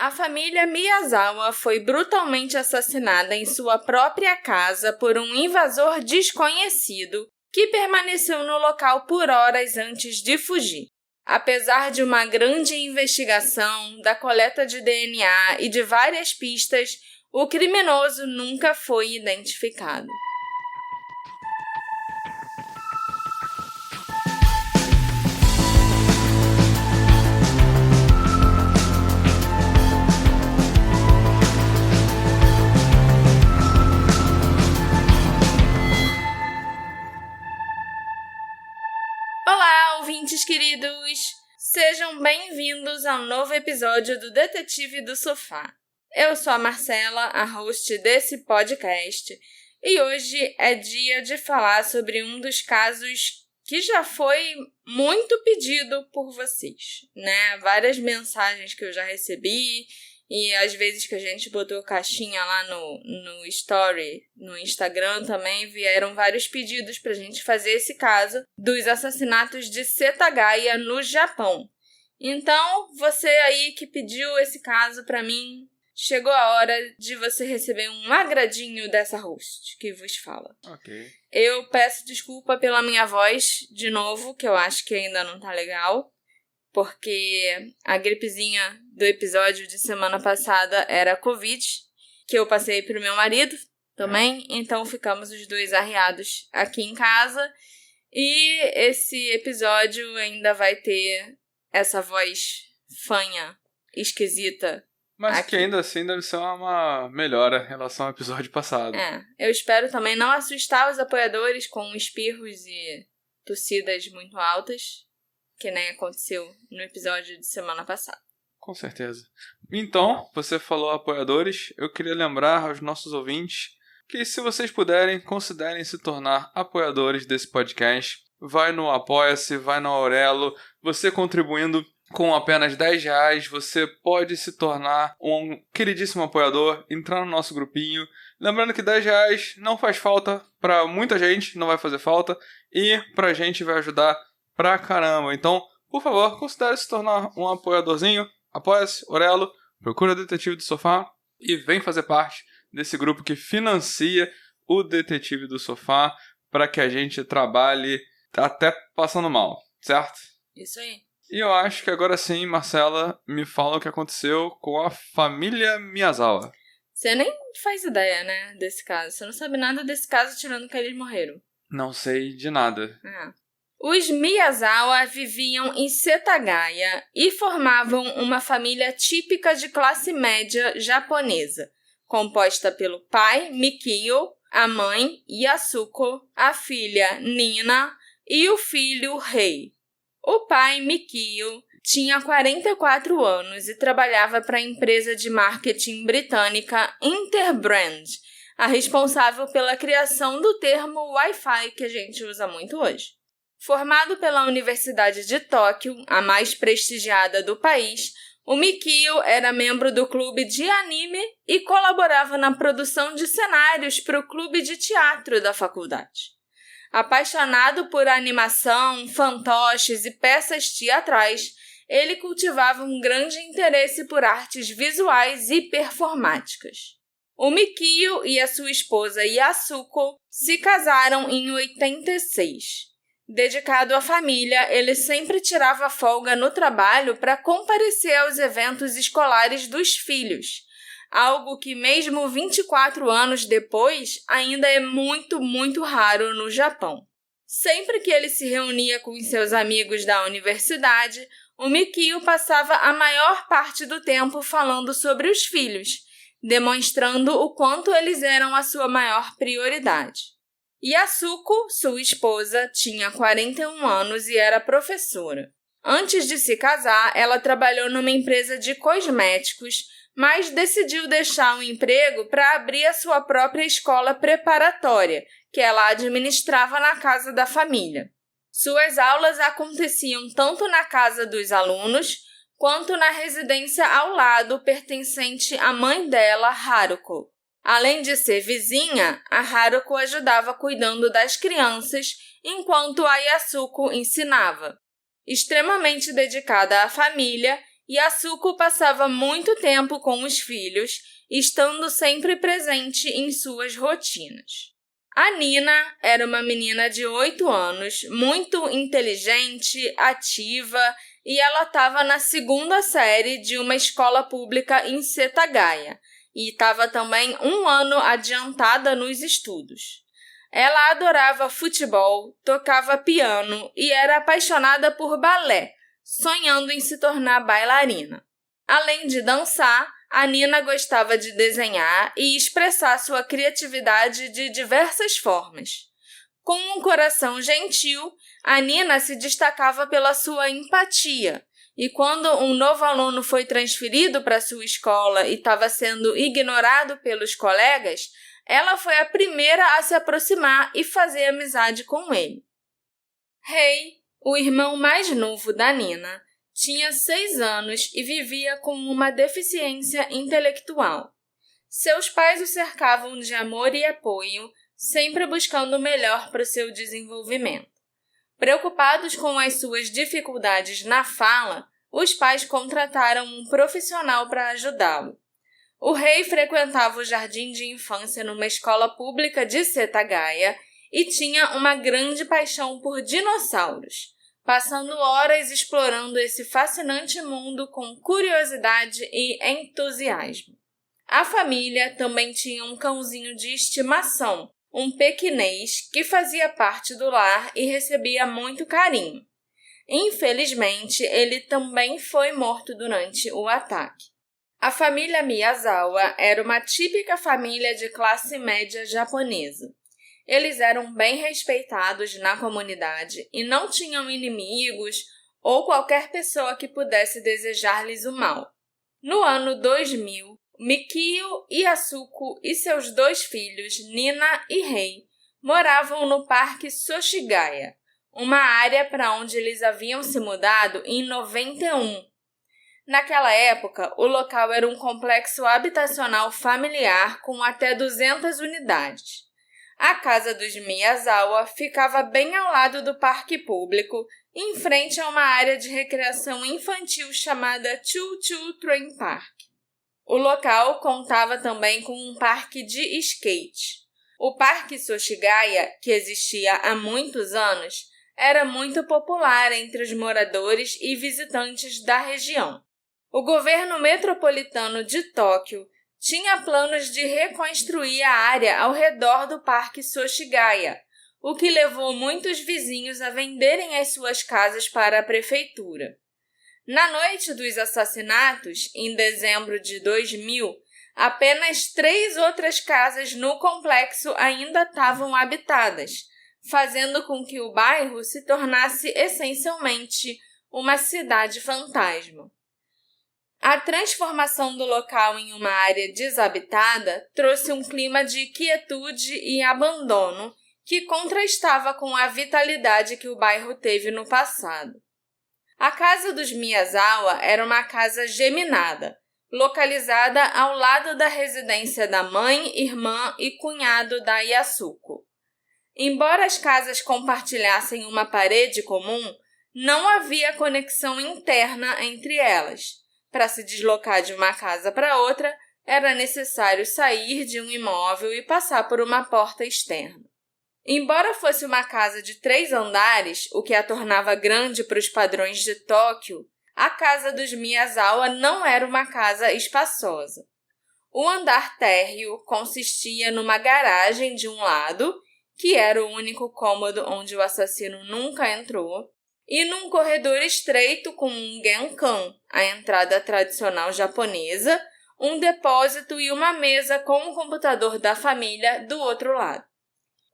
A família Miyazawa foi brutalmente assassinada em sua própria casa por um invasor desconhecido que permaneceu no local por horas antes de fugir. Apesar de uma grande investigação, da coleta de DNA e de várias pistas, o criminoso nunca foi identificado. Olá, ouvintes queridos! Sejam bem-vindos a um novo episódio do Detetive do Sofá. Eu sou a Marcela, a host desse podcast, e hoje é dia de falar sobre um dos casos que já foi muito pedido por vocês, né? Várias mensagens que eu já recebi e às vezes que a gente botou caixinha lá no story, no Instagram também, vieram vários pedidos pra gente fazer esse caso dos assassinatos de Setagaya no Japão. Então, você aí que pediu esse caso pra mim, chegou a hora de você receber um agradinho dessa host que vos fala. Ok. Eu peço desculpa pela minha voz, de novo, que eu acho que ainda não tá legal, porque a gripezinha do episódio de semana passada era Covid, que eu passei pro meu marido também, então ficamos os dois arriados aqui em casa, e esse episódio ainda vai ter essa voz fanha, esquisita. Mas aqui. que ainda assim deve ser uma melhora em relação ao episódio passado. Eu espero também não assustar os apoiadores com espirros e tossidas muito altas, que nem aconteceu no episódio de semana passada. Com certeza. Então, você falou apoiadores, eu queria lembrar aos nossos ouvintes que se vocês puderem, considerem se tornar apoiadores desse podcast. Vai no Apoia-se, vai no Aurelo, você contribuindo com apenas R$10, você pode se tornar um queridíssimo apoiador, entrar no nosso grupinho. Lembrando que R$10 não faz falta para muita gente, não vai fazer falta, e pra gente vai ajudar pra caramba. Então, por favor, considere se tornar um apoiadorzinho. Apoia-se, Aurelo, procura Detetive do Sofá e vem fazer parte desse grupo que financia o Detetive do Sofá para que a gente trabalhe até passando mal, certo? Isso aí. E eu acho que agora sim, Marcela, me fala o que aconteceu com a família Miyazawa. Você nem faz ideia, né, desse caso. Você não sabe nada desse caso tirando que eles morreram. Não sei de nada. Os Miyazawa viviam em Setagaya e formavam uma família típica de classe média japonesa, composta pelo pai, Mikio, a mãe, Yasuko, a filha, Nina, e o filho, Rei. O pai, Mikio, tinha 44 anos e trabalhava para a empresa de marketing britânica Interbrand, a responsável pela criação do termo Wi-Fi que a gente usa muito hoje. Formado pela Universidade de Tóquio, a mais prestigiada do país, o Mikio era membro do clube de anime e colaborava na produção de cenários para o clube de teatro da faculdade. Apaixonado por animação, fantoches e peças teatrais, ele cultivava um grande interesse por artes visuais e performáticas. O Mikio e a sua esposa Yasuko se casaram em 86. Dedicado à família, ele sempre tirava folga no trabalho para comparecer aos eventos escolares dos filhos, algo que mesmo 24 anos depois ainda é muito, muito raro no Japão. Sempre que ele se reunia com seus amigos da universidade, o Mikio passava a maior parte do tempo falando sobre os filhos, demonstrando o quanto eles eram a sua maior prioridade. Yasuko, sua esposa, tinha 41 anos e era professora. Antes de se casar, ela trabalhou numa empresa de cosméticos, mas decidiu deixar o emprego para abrir a sua própria escola preparatória, que ela administrava na casa da família. Suas aulas aconteciam tanto na casa dos alunos, quanto na residência ao lado pertencente à mãe dela, Haruko. Além de ser vizinha, a Haruko ajudava cuidando das crianças, enquanto a Yasuko ensinava. Extremamente dedicada à família, Yasuko passava muito tempo com os filhos, estando sempre presente em suas rotinas. A Nina era uma menina de 8 anos, muito inteligente, ativa, e ela estava na 2ª série de uma escola pública em Setagaya, e estava também 1 ano adiantada nos estudos. Ela adorava futebol, tocava piano e era apaixonada por balé, sonhando em se tornar bailarina. Além de dançar, a Nina gostava de desenhar e expressar sua criatividade de diversas formas. Com um coração gentil, a Nina se destacava pela sua empatia, e quando um novo aluno foi transferido para sua escola e estava sendo ignorado pelos colegas, ela foi a primeira a se aproximar e fazer amizade com ele. Rei, o irmão mais novo da Nina, tinha 6 anos e vivia com uma deficiência intelectual. Seus pais o cercavam de amor e apoio, sempre buscando o melhor para o seu desenvolvimento. Preocupados com as suas dificuldades na fala, os pais contrataram um profissional para ajudá-lo. O rei frequentava o jardim de infância numa escola pública de Setagaya e tinha uma grande paixão por dinossauros, passando horas explorando esse fascinante mundo com curiosidade e entusiasmo. A família também tinha um cãozinho de estimação, um pequinês, que fazia parte do lar e recebia muito carinho. Infelizmente, ele também foi morto durante o ataque. A família Miyazawa era uma típica família de classe média japonesa. Eles eram bem respeitados na comunidade e não tinham inimigos ou qualquer pessoa que pudesse desejar-lhes o mal. No ano 2000, Mikio, Yasuko e seus 2 filhos, Nina e Rei, moravam no Parque Soshigaya, uma área para onde eles haviam se mudado em 91. Naquela época, o local era um complexo habitacional familiar com até 200 unidades. A casa dos Miyazawa ficava bem ao lado do parque público, em frente a uma área de recreação infantil chamada Choo Choo Train Park. O local contava também com um parque de skate. O Parque Soshigaya, que existia há muitos anos, era muito popular entre os moradores e visitantes da região. O governo metropolitano de Tóquio tinha planos de reconstruir a área ao redor do Parque Soshigaya, o que levou muitos vizinhos a venderem as suas casas para a prefeitura. Na noite dos assassinatos, em dezembro de 2000, apenas 3 outras casas no complexo ainda estavam habitadas, fazendo com que o bairro se tornasse essencialmente uma cidade fantasma. A transformação do local em uma área desabitada trouxe um clima de quietude e abandono que contrastava com a vitalidade que o bairro teve no passado. A casa dos Miyazawa era uma casa geminada, localizada ao lado da residência da mãe, irmã e cunhado da Yasuko. Embora as casas compartilhassem uma parede comum, não havia conexão interna entre elas. Para se deslocar de uma casa para outra, era necessário sair de um imóvel e passar por uma porta externa. Embora fosse uma casa de 3 andares, o que a tornava grande para os padrões de Tóquio, a casa dos Miyazawa não era uma casa espaçosa. O andar térreo consistia numa garagem de um lado, que era o único cômodo onde o assassino nunca entrou, e num corredor estreito com um genkan, a entrada tradicional japonesa, um depósito e uma mesa com o computador da família do outro lado.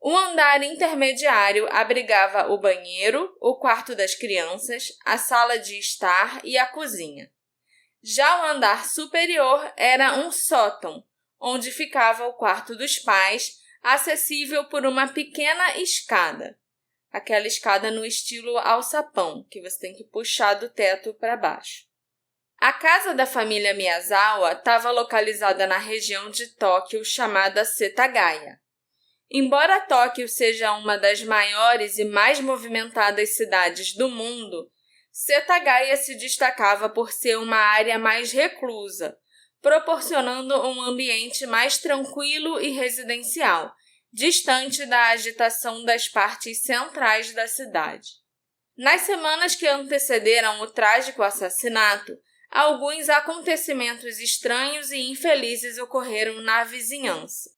O andar intermediário abrigava o banheiro, o quarto das crianças, a sala de estar e a cozinha. Já o andar superior era um sótão, onde ficava o quarto dos pais, acessível por uma pequena escada. Aquela escada no estilo alçapão, que você tem que puxar do teto para baixo. A casa da família Miyazawa estava localizada na região de Tóquio chamada Setagaya. Embora Tóquio seja uma das maiores e mais movimentadas cidades do mundo, Setagaya se destacava por ser uma área mais reclusa, proporcionando um ambiente mais tranquilo e residencial, distante da agitação das partes centrais da cidade. Nas semanas que antecederam o trágico assassinato, alguns acontecimentos estranhos e infelizes ocorreram na vizinhança.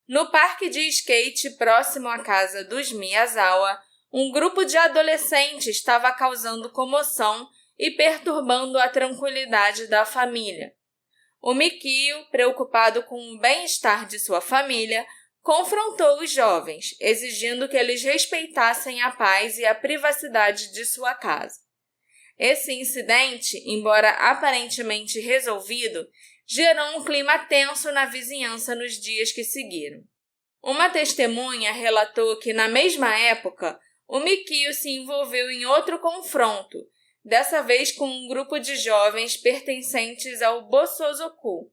No parque de skate próximo à casa dos Miyazawa, um grupo de adolescentes estava causando comoção e perturbando a tranquilidade da família. O Mikio, preocupado com o bem-estar de sua família, confrontou os jovens, exigindo que eles respeitassem a paz e a privacidade de sua casa. Esse incidente, embora aparentemente resolvido, gerou um clima tenso na vizinhança nos dias que seguiram. Uma testemunha relatou que, na mesma época, o Mikio se envolveu em outro confronto, dessa vez com um grupo de jovens pertencentes ao Bosozoku,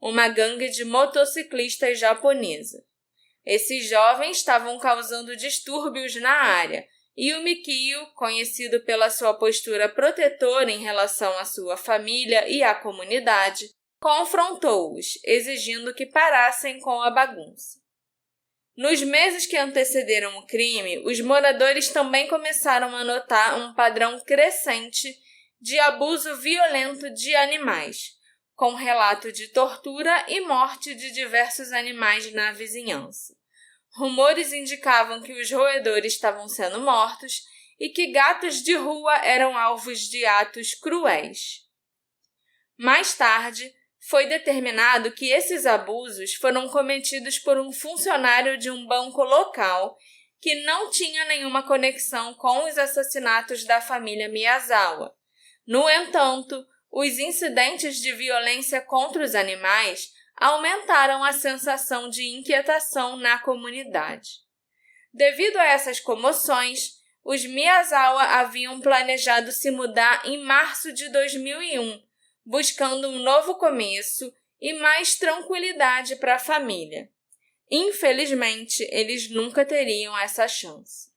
uma gangue de motociclistas japonesa. Esses jovens estavam causando distúrbios na área, e o Mikio, conhecido pela sua postura protetora em relação à sua família e à comunidade, confrontou-os, exigindo que parassem com a bagunça. Nos meses que antecederam o crime, os moradores também começaram a notar um padrão crescente de abuso violento de animais, com relato de tortura e morte de diversos animais na vizinhança. Rumores indicavam que os roedores estavam sendo mortos e que gatos de rua eram alvos de atos cruéis. Mais tarde, foi determinado que esses abusos foram cometidos por um funcionário de um banco local que não tinha nenhuma conexão com os assassinatos da família Miyazawa. No entanto, os incidentes de violência contra os animais aumentaram a sensação de inquietação na comunidade. Devido a essas comoções, os Miyazawa haviam planejado se mudar em março de 2001, buscando um novo começo e mais tranquilidade para a família. Infelizmente, eles nunca teriam essa chance.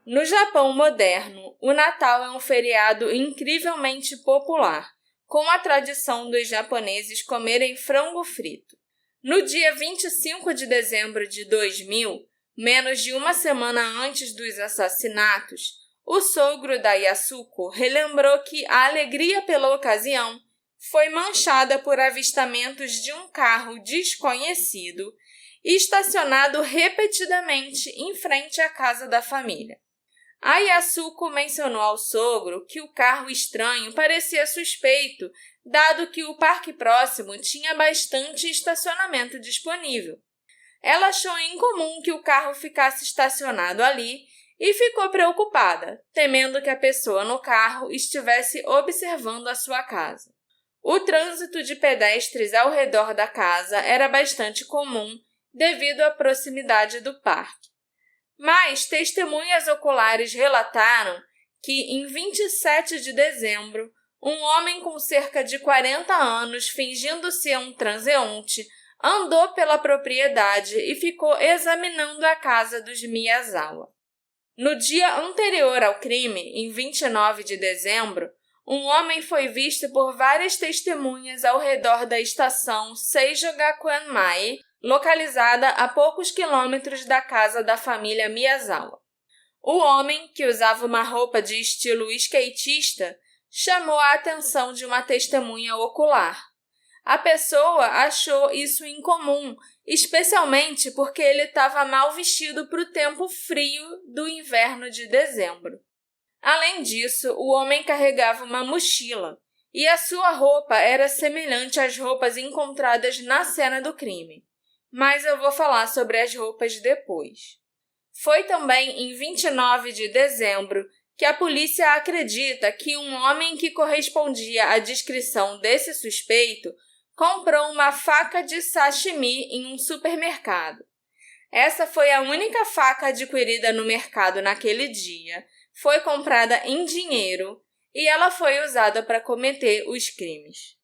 No Japão moderno, o Natal é um feriado incrivelmente popular, com a tradição dos japoneses comerem frango frito. No dia 25 de dezembro de 2000, menos de uma semana antes dos assassinatos, o sogro da Yasuko relembrou que a alegria pela ocasião foi manchada por avistamentos de um carro desconhecido estacionado repetidamente em frente à casa da família. A Yasuko mencionou ao sogro que o carro estranho parecia suspeito, dado que o parque próximo tinha bastante estacionamento disponível. Ela achou incomum que o carro ficasse estacionado ali e ficou preocupada, temendo que a pessoa no carro estivesse observando a sua casa. O trânsito de pedestres ao redor da casa era bastante comum devido à proximidade do parque. Mas testemunhas oculares relataram que, em 27 de dezembro, um homem com cerca de 40 anos, fingindo ser um transeunte, andou pela propriedade e ficou examinando a casa dos Miyazawa. No dia anterior ao crime, em 29 de dezembro, um homem foi visto por várias testemunhas ao redor da estação Seijogakuenmai, localizada a poucos quilômetros da casa da família Miyazawa. O homem, que usava uma roupa de estilo skatista, chamou a atenção de uma testemunha ocular. A pessoa achou isso incomum, especialmente porque ele estava mal vestido para o tempo frio do inverno de dezembro. Além disso, o homem carregava uma mochila e a sua roupa era semelhante às roupas encontradas na cena do crime. Mas eu vou falar sobre as roupas depois. Foi também em 29 de dezembro que a polícia acredita que um homem que correspondia à descrição desse suspeito comprou uma faca de sashimi em um supermercado. Essa foi a única faca adquirida no mercado naquele dia, foi comprada em dinheiro e ela foi usada para cometer os crimes.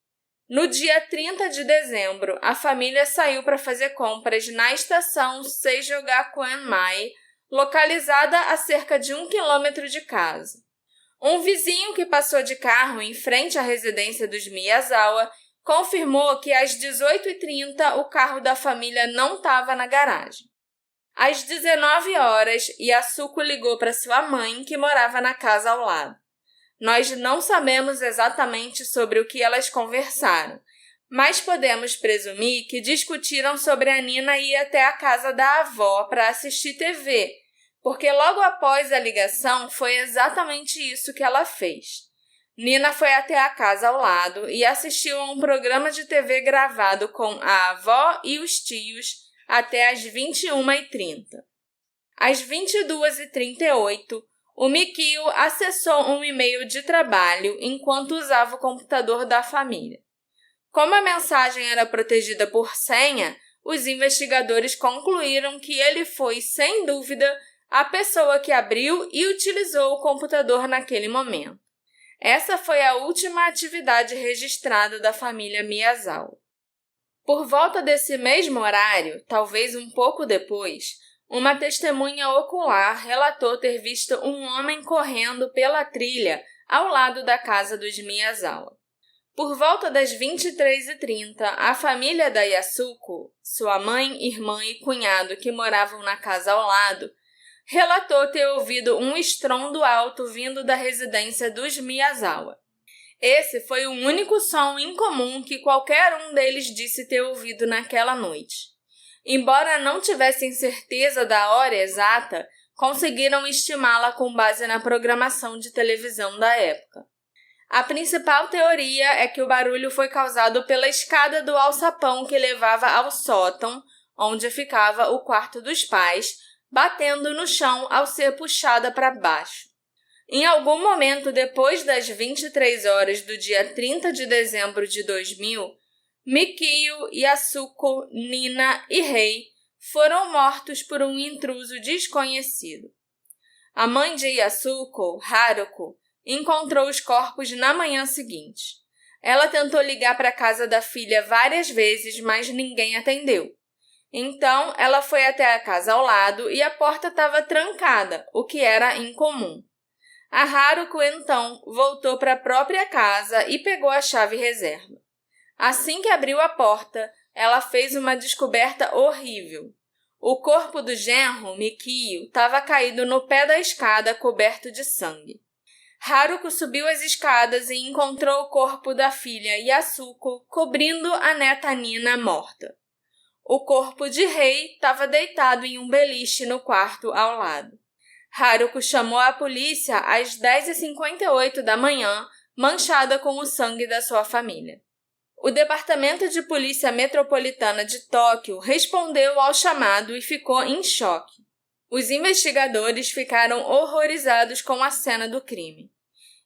No dia 30 de dezembro, a família saiu para fazer compras na estação Seijogakuenmai, localizada a cerca de 1 quilômetro de casa. Um vizinho que passou de carro em frente à residência dos Miyazawa confirmou que às 18h30 o carro da família não estava na garagem. Às 19 horas, Yasuko ligou para sua mãe, que morava na casa ao lado. Nós não sabemos exatamente sobre o que elas conversaram, mas podemos presumir que discutiram sobre a Nina ir até a casa da avó para assistir TV, porque logo após a ligação foi exatamente isso que ela fez. Nina foi até a casa ao lado e assistiu a um programa de TV gravado com a avó e os tios até às 21h30. Às 22h38, o Mikio acessou um e-mail de trabalho enquanto usava o computador da família. Como a mensagem era protegida por senha, os investigadores concluíram que ele foi, sem dúvida, a pessoa que abriu e utilizou o computador naquele momento. Essa foi a última atividade registrada da família Miyazawa. Por volta desse mesmo horário, talvez um pouco depois, uma testemunha ocular relatou ter visto um homem correndo pela trilha ao lado da casa dos Miyazawa. Por volta das 23h30, a família da Yasuko, sua mãe, irmã e cunhado que moravam na casa ao lado, relatou ter ouvido um estrondo alto vindo da residência dos Miyazawa. Esse foi o único som incomum que qualquer um deles disse ter ouvido naquela noite. Embora não tivessem certeza da hora exata, conseguiram estimá-la com base na programação de televisão da época. A principal teoria é que o barulho foi causado pela escada do alçapão que levava ao sótão, onde ficava o quarto dos pais, batendo no chão ao ser puxada para baixo. Em algum momento depois das 23 horas do dia 30 de dezembro de 2000, Mikio, Yasuko, Nina e Rei foram mortos por um intruso desconhecido. A mãe de Yasuko, Haruko, encontrou os corpos na manhã seguinte. Ela tentou ligar para a casa da filha várias vezes, mas ninguém atendeu. Então, ela foi até a casa ao lado e a porta estava trancada, o que era incomum. A Haruko, então, voltou para a própria casa e pegou a chave reserva. Assim que abriu a porta, ela fez uma descoberta horrível. O corpo do genro, Mikio, estava caído no pé da escada, coberto de sangue. Haruko subiu as escadas e encontrou o corpo da filha Yasuko cobrindo a neta Nina morta. O corpo de Rei estava deitado em um beliche no quarto ao lado. Haruko chamou a polícia às 10h58 da manhã, manchada com o sangue da sua família. O Departamento de Polícia Metropolitana de Tóquio respondeu ao chamado e ficou em choque. Os investigadores ficaram horrorizados com a cena do crime.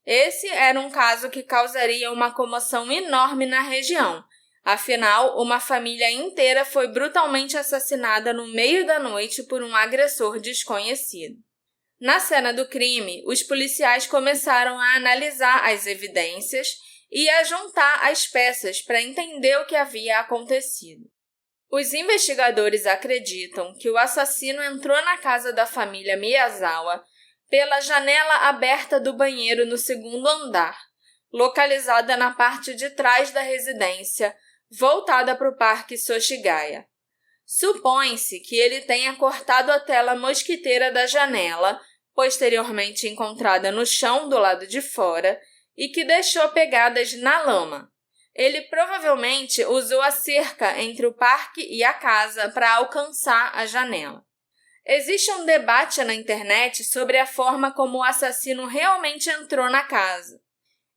Esse era um caso que causaria uma comoção enorme na região. Afinal, uma família inteira foi brutalmente assassinada no meio da noite por um agressor desconhecido. Na cena do crime, os policiais começaram a analisar as evidências e a juntar as peças para entender o que havia acontecido. Os investigadores acreditam que o assassino entrou na casa da família Miyazawa pela janela aberta do banheiro no segundo andar, localizada na parte de trás da residência, voltada para o Parque Soshigaya. Supõe-se que ele tenha cortado a tela mosquiteira da janela, posteriormente encontrada no chão do lado de fora, e que deixou pegadas na lama. Ele provavelmente usou a cerca entre o parque e a casa para alcançar a janela. Existe um debate na internet sobre a forma como o assassino realmente entrou na casa.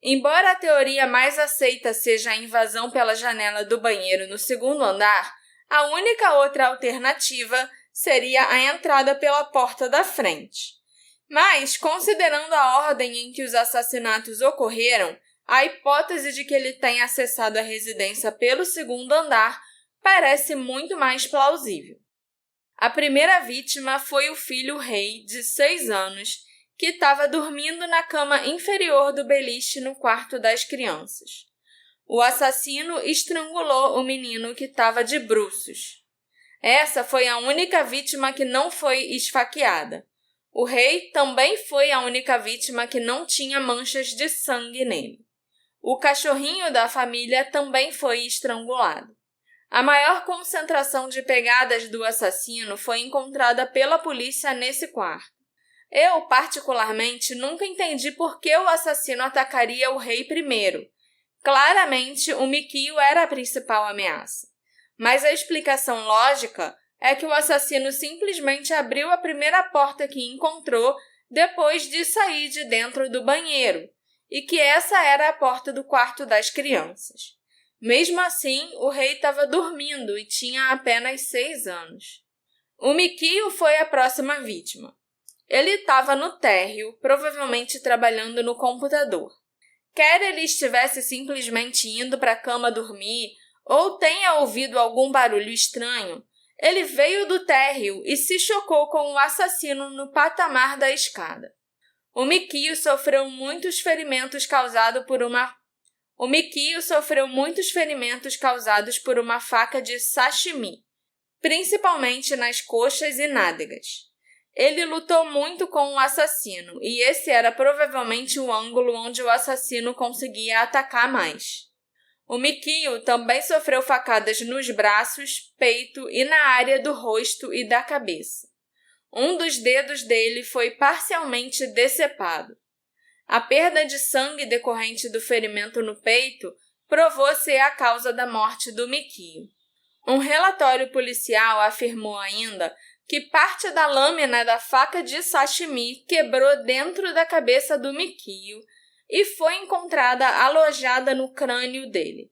Embora a teoria mais aceita seja a invasão pela janela do banheiro no segundo andar, a única outra alternativa seria a entrada pela porta da frente. Mas, considerando a ordem em que os assassinatos ocorreram, a hipótese de que ele tenha acessado a residência pelo segundo andar parece muito mais plausível. A primeira vítima foi o filho Rei, de 6 anos, que estava dormindo na cama inferior do beliche no quarto das crianças. O assassino estrangulou o menino que estava de bruços. Essa foi a única vítima que não foi esfaqueada. O rei também foi a única vítima que não tinha manchas de sangue nele. O cachorrinho da família também foi estrangulado. A maior concentração de pegadas do assassino foi encontrada pela polícia nesse quarto. Eu, particularmente, nunca entendi por que o assassino atacaria o rei primeiro. Claramente, o Mikio era a principal ameaça. Mas a explicação lógica é que o assassino simplesmente abriu a primeira porta que encontrou depois de sair de dentro do banheiro, e que essa era a porta do quarto das crianças. Mesmo assim, o rei estava dormindo e tinha apenas 6 anos. O Mikio foi a próxima vítima. Ele estava no térreo, provavelmente trabalhando no computador. Quer ele estivesse simplesmente indo para a cama dormir ou tenha ouvido algum barulho estranho, ele veio do térreo e se chocou com o assassino no patamar da escada. O Mikio sofreu muitos ferimentos causados por uma faca de sashimi, principalmente nas coxas e nádegas. Ele lutou muito com o assassino, e esse era provavelmente o ângulo onde o assassino conseguia atacar mais. O Mikio também sofreu facadas nos braços, peito e na área do rosto e da cabeça. Um dos dedos dele foi parcialmente decepado. A perda de sangue decorrente do ferimento no peito provou ser a causa da morte do Mikio. Um relatório policial afirmou ainda que parte da lâmina da faca de sashimi quebrou dentro da cabeça do Mikio e foi encontrada alojada no crânio dele.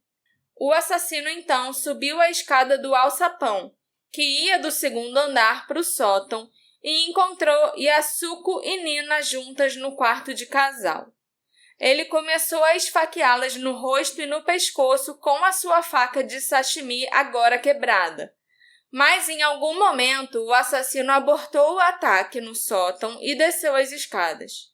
O assassino então subiu a escada do alçapão, que ia do segundo andar para o sótão, e encontrou Yasuko e Nina juntas no quarto de casal. Ele começou a esfaqueá-las no rosto e no pescoço com a sua faca de sashimi agora quebrada. Mas em algum momento o assassino abortou o ataque no sótão e desceu as escadas.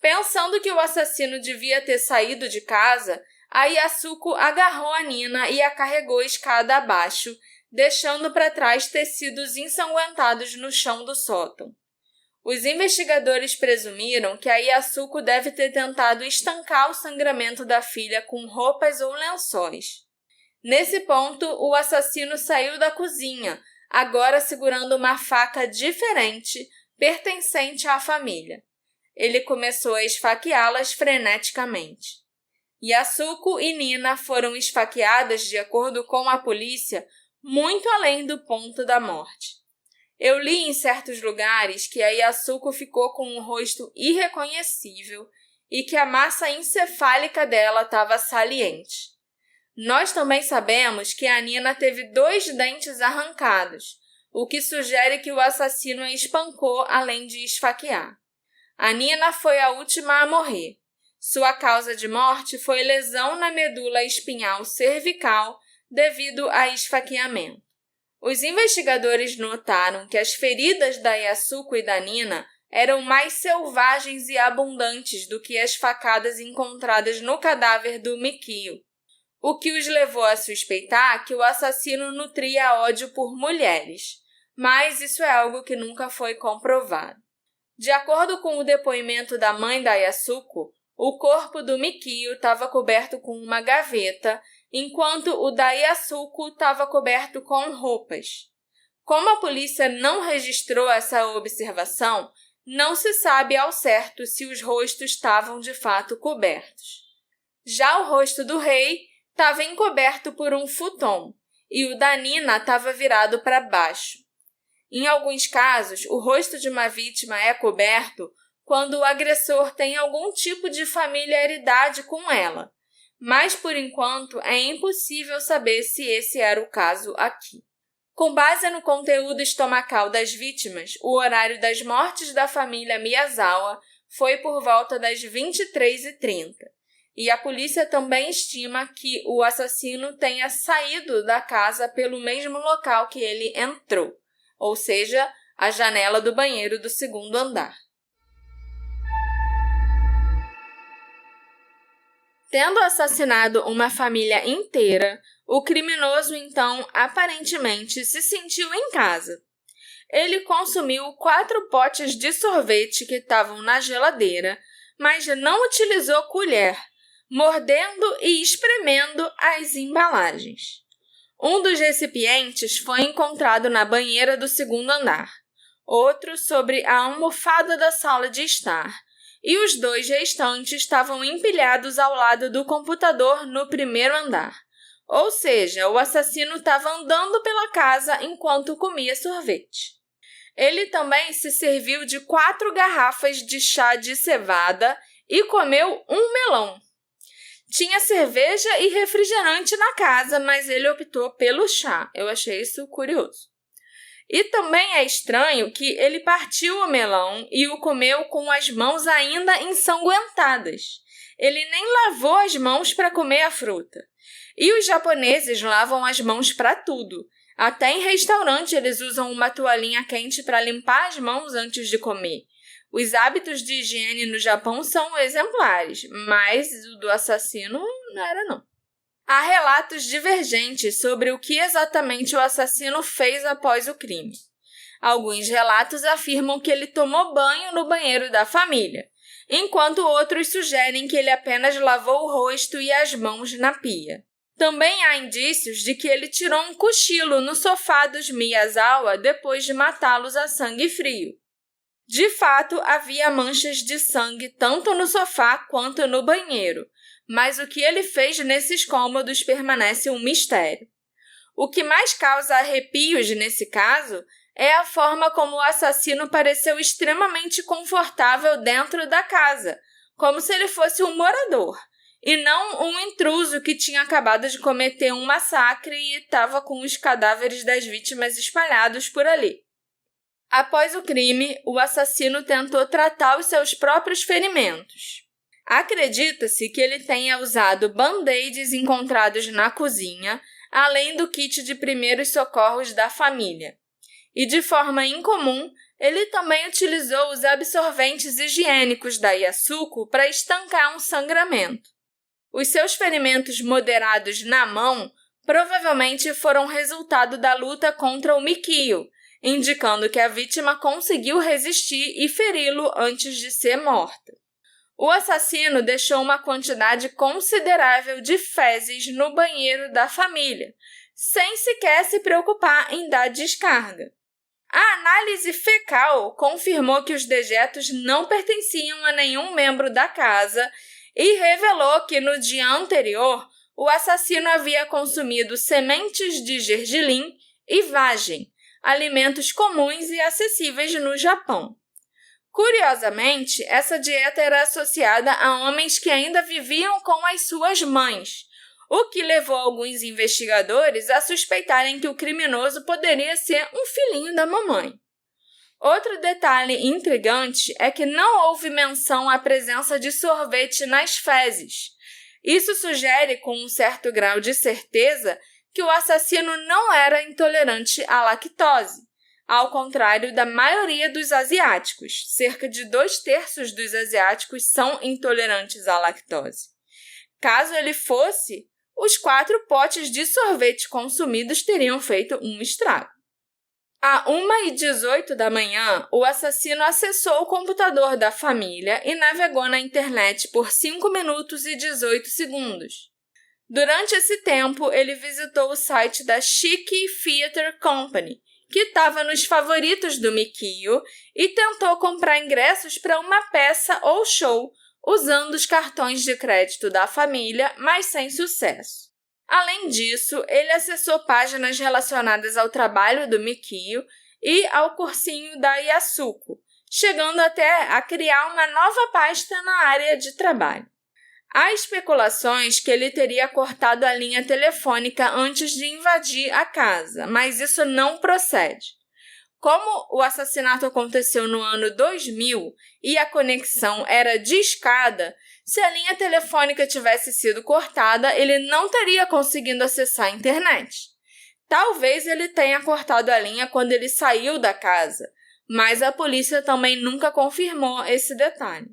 Pensando que o assassino devia ter saído de casa, a Yasuko agarrou a Nina e a carregou escada abaixo, deixando para trás tecidos ensanguentados no chão do sótão. Os investigadores presumiram que a Yasuko deve ter tentado estancar o sangramento da filha com roupas ou lençóis. Nesse ponto, o assassino saiu da cozinha, agora segurando uma faca diferente, pertencente à família. Ele começou a esfaqueá-las freneticamente. Yasuko e Nina foram esfaqueadas, de acordo com a polícia, muito além do ponto da morte. Eu li em certos lugares que a Yasuko ficou com um rosto irreconhecível e que a massa encefálica dela estava saliente. Nós também sabemos que a Nina teve 2 dentes arrancados, o que sugere que o assassino a espancou além de esfaquear. A Nina foi a última a morrer. Sua causa de morte foi lesão na medula espinhal cervical devido a esfaqueamento. Os investigadores notaram que as feridas da Yasuko e da Nina eram mais selvagens e abundantes do que as facadas encontradas no cadáver do Mikio, o que os levou a suspeitar que o assassino nutria ódio por mulheres, mas isso é algo que nunca foi comprovado. De acordo com o depoimento da mãe da Yasuko, o corpo do Mikio estava coberto com uma gaveta, enquanto o da Yasuko estava coberto com roupas. Como a polícia não registrou essa observação, não se sabe ao certo se os rostos estavam de fato cobertos. Já o rosto do rei estava encoberto por um futon e o da Nina estava virado para baixo. Em alguns casos, o rosto de uma vítima é coberto quando o agressor tem algum tipo de familiaridade com ela, mas por enquanto é impossível saber se esse era o caso aqui. Com base no conteúdo estomacal das vítimas, o horário das mortes da família Miyazawa foi por volta das 23h30. E a polícia também estima que o assassino tenha saído da casa pelo mesmo local que ele entrou, ou seja, a janela do banheiro do segundo andar. Tendo assassinado uma família inteira, O criminoso, então, aparentemente se sentiu em casa. Ele consumiu 4 potes de sorvete que estavam na geladeira, mas não utilizou colher, mordendo e espremendo as embalagens. Um dos recipientes foi encontrado na banheira do segundo andar, outro sobre a almofada da sala de estar, e os 2 restantes estavam empilhados ao lado do computador no primeiro andar. Ou seja, o assassino estava andando pela casa enquanto comia sorvete. Ele também se serviu de 4 garrafas de chá de cevada e comeu um melão. Tinha cerveja e refrigerante na casa, mas ele optou pelo chá. Eu achei isso curioso. E também é estranho que ele partiu o melão e o comeu com as mãos ainda ensanguentadas. Ele nem lavou as mãos para comer a fruta. E os japoneses lavam as mãos para tudo. Até em restaurante eles usam uma toalhinha quente para limpar as mãos antes de comer. Os hábitos de higiene no Japão são exemplares, mas o do assassino não era não. Há relatos divergentes sobre o que exatamente o assassino fez após o crime. Alguns relatos afirmam que ele tomou banho no banheiro da família, enquanto outros sugerem que ele apenas lavou o rosto e as mãos na pia. Também há indícios de que ele tirou um cochilo no sofá dos Miyazawa depois de matá-los a sangue frio. De fato, havia manchas de sangue tanto no sofá quanto no banheiro, mas o que ele fez nesses cômodos permanece um mistério. O que mais causa arrepios nesse caso é a forma como o assassino pareceu extremamente confortável dentro da casa, como se ele fosse um morador, e não um intruso que tinha acabado de cometer um massacre e estava com os cadáveres das vítimas espalhados por ali. Após o crime, o assassino tentou tratar os seus próprios ferimentos. Acredita-se que ele tenha usado band-aids encontrados na cozinha, além do kit de primeiros socorros da família. E de forma incomum, ele também utilizou os absorventes higiênicos da Yasuko para estancar um sangramento. Os seus ferimentos moderados na mão provavelmente foram resultado da luta contra o Mikio, indicando que a vítima conseguiu resistir e feri-lo antes de ser morta. O assassino deixou uma quantidade considerável de fezes no banheiro da família, sem sequer se preocupar em dar descarga. A análise fecal confirmou que os dejetos não pertenciam a nenhum membro da casa e revelou que no dia anterior o assassino havia consumido sementes de gergelim e vagem, alimentos comuns e acessíveis no Japão. Curiosamente, essa dieta era associada a homens que ainda viviam com as suas mães, o que levou alguns investigadores a suspeitarem que o criminoso poderia ser um filhinho da mamãe. Outro detalhe intrigante é que não houve menção à presença de sorvete nas fezes. Isso sugere com um certo grau de certeza que o assassino não era intolerante à lactose, ao contrário da maioria dos asiáticos. Cerca de 2/3 dos asiáticos são intolerantes à lactose. Caso ele fosse, os 4 potes de sorvete consumidos teriam feito um estrago. À 1h18 da manhã, o assassino acessou o computador da família e navegou na internet por 5 minutos e 18 segundos. Durante esse tempo, ele visitou o site da Shiki Theatre Company, que estava nos favoritos do Mikio, e tentou comprar ingressos para uma peça ou show usando os cartões de crédito da família, mas sem sucesso. Além disso, ele acessou páginas relacionadas ao trabalho do Mikio e ao cursinho da Yasuko, chegando até a criar uma nova pasta na área de trabalho. Há especulações que ele teria cortado a linha telefônica antes de invadir a casa, mas isso não procede. Como o assassinato aconteceu no ano 2000 e a conexão era discada, se a linha telefônica tivesse sido cortada, ele não teria conseguido acessar a internet. Talvez ele tenha cortado a linha quando ele saiu da casa, mas a polícia também nunca confirmou esse detalhe.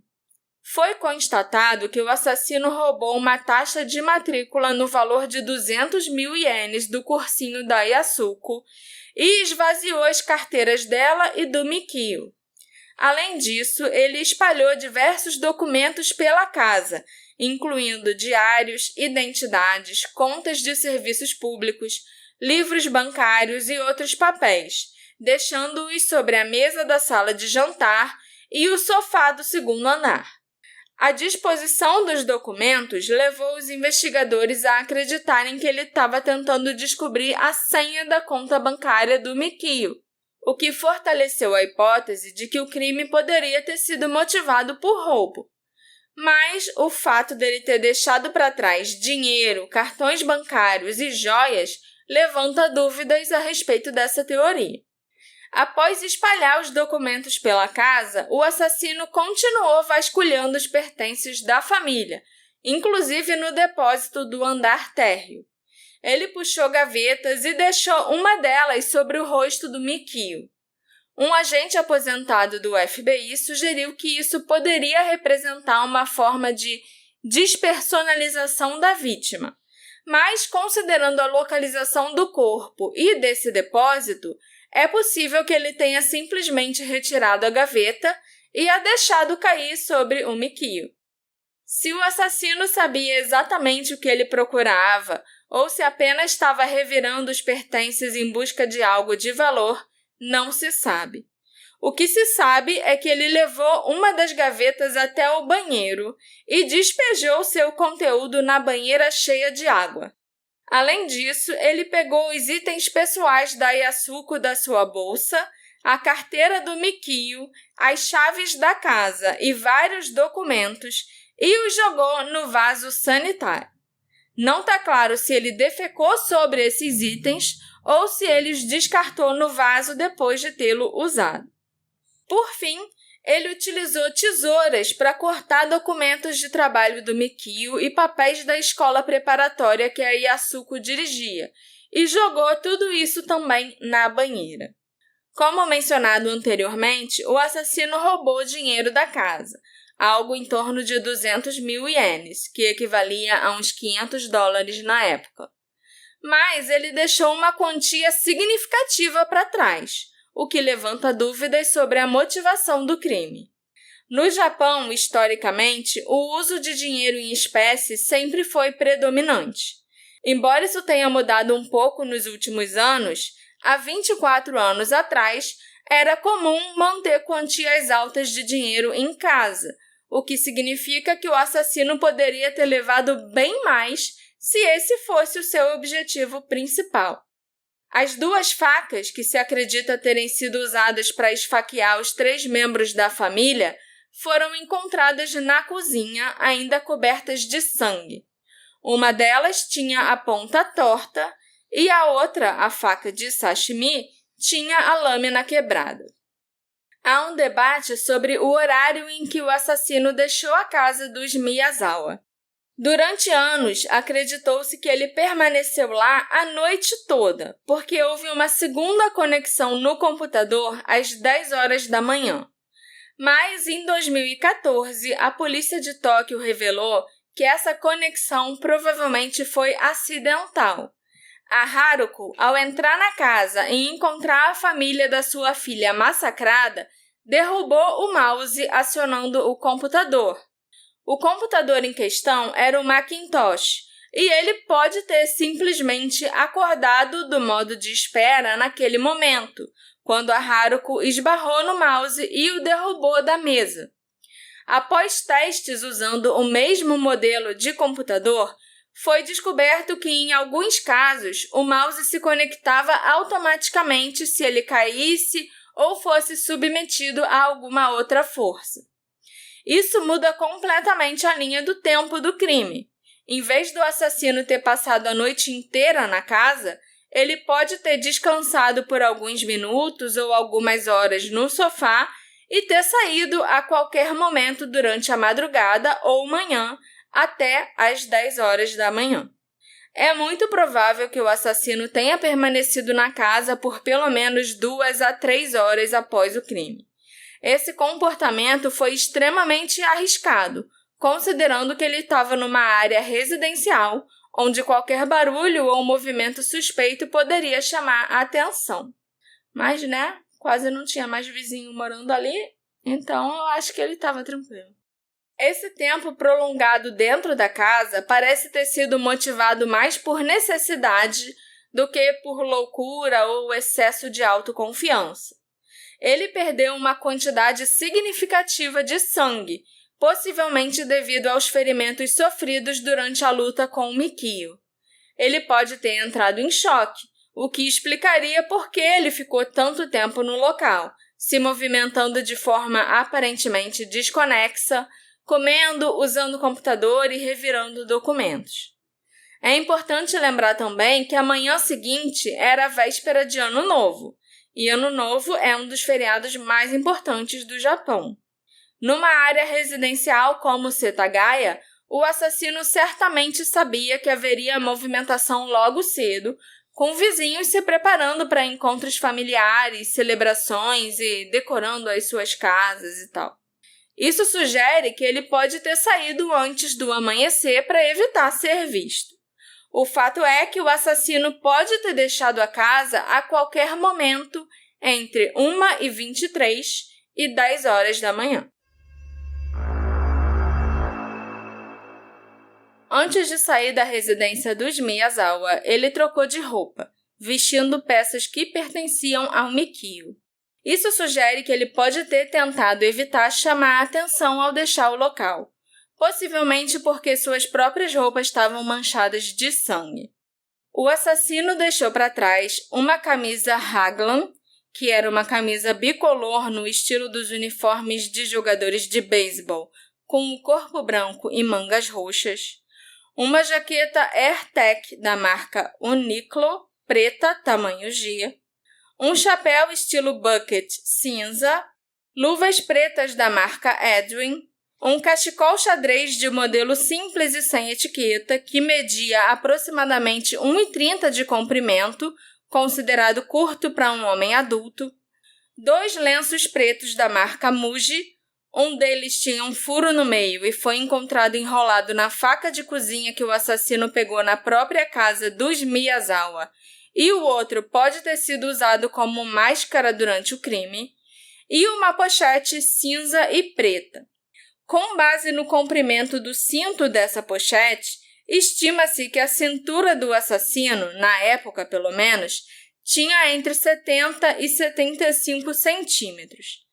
Foi constatado que o assassino roubou uma taxa de matrícula no valor de 200 mil ienes do cursinho da Yasuko e esvaziou as carteiras dela e do Mikio. Além disso, ele espalhou diversos documentos pela casa, incluindo diários, identidades, contas de serviços públicos, livros bancários e outros papéis, deixando-os sobre a mesa da sala de jantar e o sofá do segundo andar. A disposição dos documentos levou os investigadores a acreditarem que ele estava tentando descobrir a senha da conta bancária do Mikio, o que fortaleceu a hipótese de que o crime poderia ter sido motivado por roubo. Mas o fato dele ter deixado para trás dinheiro, cartões bancários e joias levanta dúvidas a respeito dessa teoria. Após espalhar os documentos pela casa, o assassino continuou vasculhando os pertences da família, inclusive no depósito do andar térreo. Ele puxou gavetas e deixou uma delas sobre o rosto do Mikio. Um agente aposentado do FBI sugeriu que isso poderia representar uma forma de despersonalização da vítima. Mas, considerando a localização do corpo e desse depósito, é possível que ele tenha simplesmente retirado a gaveta e a deixado cair sobre o Mikio. Se o assassino sabia exatamente o que ele procurava, ou se apenas estava revirando os pertences em busca de algo de valor, não se sabe. O que se sabe é que ele levou uma das gavetas até o banheiro e despejou seu conteúdo na banheira cheia de água. Além disso, ele pegou os itens pessoais da Yasuko da sua bolsa, a carteira do Mikio, as chaves da casa e vários documentos e os jogou no vaso sanitário. Não está claro se ele defecou sobre esses itens ou se ele os descartou no vaso depois de tê-lo usado. Por fim, ele utilizou tesouras para cortar documentos de trabalho do Mikio e papéis da escola preparatória que a Yasuko dirigia, e jogou tudo isso também na banheira. Como mencionado anteriormente, o assassino roubou dinheiro da casa, algo em torno de 200 mil ienes, que equivalia a uns $500 na época. Mas ele deixou uma quantia significativa para trás, o que levanta dúvidas sobre a motivação do crime. No Japão, historicamente, o uso de dinheiro em espécie sempre foi predominante. Embora isso tenha mudado um pouco nos últimos anos, há 24 anos atrás, era comum manter quantias altas de dinheiro em casa, o que significa que o assassino poderia ter levado bem mais se esse fosse o seu objetivo principal. As duas facas, que se acredita terem sido usadas para esfaquear os 3 membros da família, foram encontradas na cozinha, ainda cobertas de sangue. Uma delas tinha a ponta torta e a outra, a faca de sashimi, tinha a lâmina quebrada. Há um debate sobre o horário em que o assassino deixou a casa dos Miyazawa. Durante anos, acreditou-se que ele permaneceu lá a noite toda, porque houve uma segunda conexão no computador às 10 horas da manhã. Mas, em 2014, a polícia de Tóquio revelou que essa conexão provavelmente foi acidental. A Haruko, ao entrar na casa e encontrar a família da sua filha massacrada, derrubou o mouse acionando o computador. O computador em questão era o Macintosh, e ele pode ter simplesmente acordado do modo de espera naquele momento, quando a Haruko esbarrou no mouse e o derrubou da mesa. Após testes usando o mesmo modelo de computador, foi descoberto que, em alguns casos, o mouse se conectava automaticamente se ele caísse ou fosse submetido a alguma outra força. Isso muda completamente a linha do tempo do crime. Em vez do assassino ter passado a noite inteira na casa, ele pode ter descansado por alguns minutos ou algumas horas no sofá e ter saído a qualquer momento durante a madrugada ou manhã, até às 10 horas da manhã. É muito provável que o assassino tenha permanecido na casa por pelo menos 2 a 3 horas após o crime. Esse comportamento foi extremamente arriscado, considerando que ele estava numa área residencial, onde qualquer barulho ou movimento suspeito poderia chamar a atenção. Mas, quase não tinha mais vizinho morando ali, então eu acho que ele estava tranquilo. Esse tempo prolongado dentro da casa parece ter sido motivado mais por necessidade do que por loucura ou excesso de autoconfiança. Ele perdeu uma quantidade significativa de sangue, possivelmente devido aos ferimentos sofridos durante a luta com o Mikio. Ele pode ter entrado em choque, o que explicaria por que ele ficou tanto tempo no local, se movimentando de forma aparentemente desconexa, comendo, usando o computador e revirando documentos. É importante lembrar também que a manhã seguinte era a véspera de Ano Novo, e Ano Novo é um dos feriados mais importantes do Japão. Numa área residencial como Setagaya, o assassino certamente sabia que haveria movimentação logo cedo, com vizinhos se preparando para encontros familiares, celebrações e decorando as suas casas e tal. Isso sugere que ele pode ter saído antes do amanhecer para evitar ser visto. O fato é que o assassino pode ter deixado a casa a qualquer momento entre 1h23 e 10 horas da manhã. Antes de sair da residência dos Miyazawa, ele trocou de roupa, vestindo peças que pertenciam ao Mikio. Isso sugere que ele pode ter tentado evitar chamar a atenção ao deixar o local, possivelmente porque suas próprias roupas estavam manchadas de sangue. O assassino deixou para trás uma camisa Raglan, que era uma camisa bicolor no estilo dos uniformes de jogadores de beisebol, com o corpo branco e mangas roxas, uma jaqueta AirTech da marca Uniqlo, preta, tamanho G, um chapéu estilo bucket cinza, luvas pretas da marca Edwin, um cachecol xadrez de modelo simples e sem etiqueta que media aproximadamente 1,30 de comprimento, considerado curto para um homem adulto, 2 lenços pretos da marca Muji, um deles tinha um furo no meio e foi encontrado enrolado na faca de cozinha que o assassino pegou na própria casa dos Miyazawa, e o outro pode ter sido usado como máscara durante o crime, e uma pochete cinza e preta. Com base no comprimento do cinto dessa pochete, estima-se que a cintura do assassino, na época pelo menos, tinha entre 70 e 75 centímetros.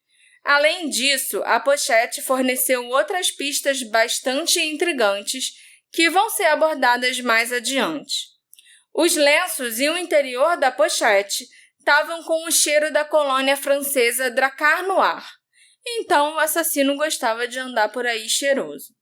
Além disso, a pochete forneceu outras pistas bastante intrigantes que vão ser abordadas mais adiante. Os lenços e o interior da pochete estavam com o cheiro da colônia francesa Dracar Noir, então o assassino gostava de andar por aí cheiroso.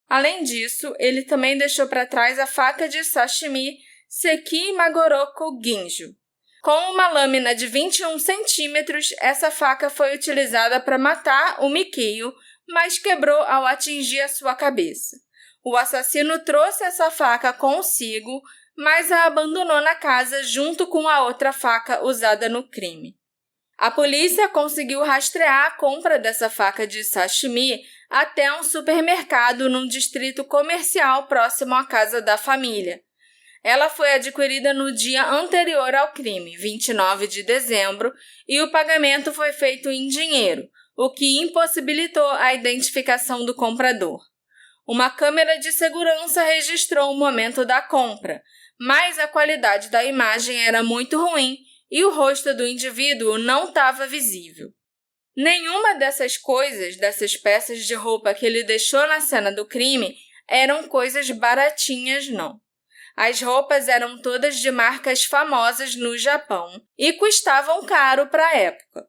Além disso, ele também deixou para trás a faca de sashimi Seki Magoroko Ginju. Com uma lâmina de 21 centímetros, essa faca foi utilizada para matar o Mikio, mas quebrou ao atingir a sua cabeça. O assassino trouxe essa faca consigo, mas a abandonou na casa junto com a outra faca usada no crime. A polícia conseguiu rastrear a compra dessa faca de sashimi até um supermercado num distrito comercial próximo à casa da família. Ela foi adquirida no dia anterior ao crime, 29 de dezembro, e o pagamento foi feito em dinheiro, o que impossibilitou a identificação do comprador. Uma câmera de segurança registrou o momento da compra, mas a qualidade da imagem era muito ruim e o rosto do indivíduo não estava visível. Nenhuma dessas peças de roupa que ele deixou na cena do crime, eram coisas baratinhas, não. As roupas eram todas de marcas famosas no Japão e custavam caro para a época.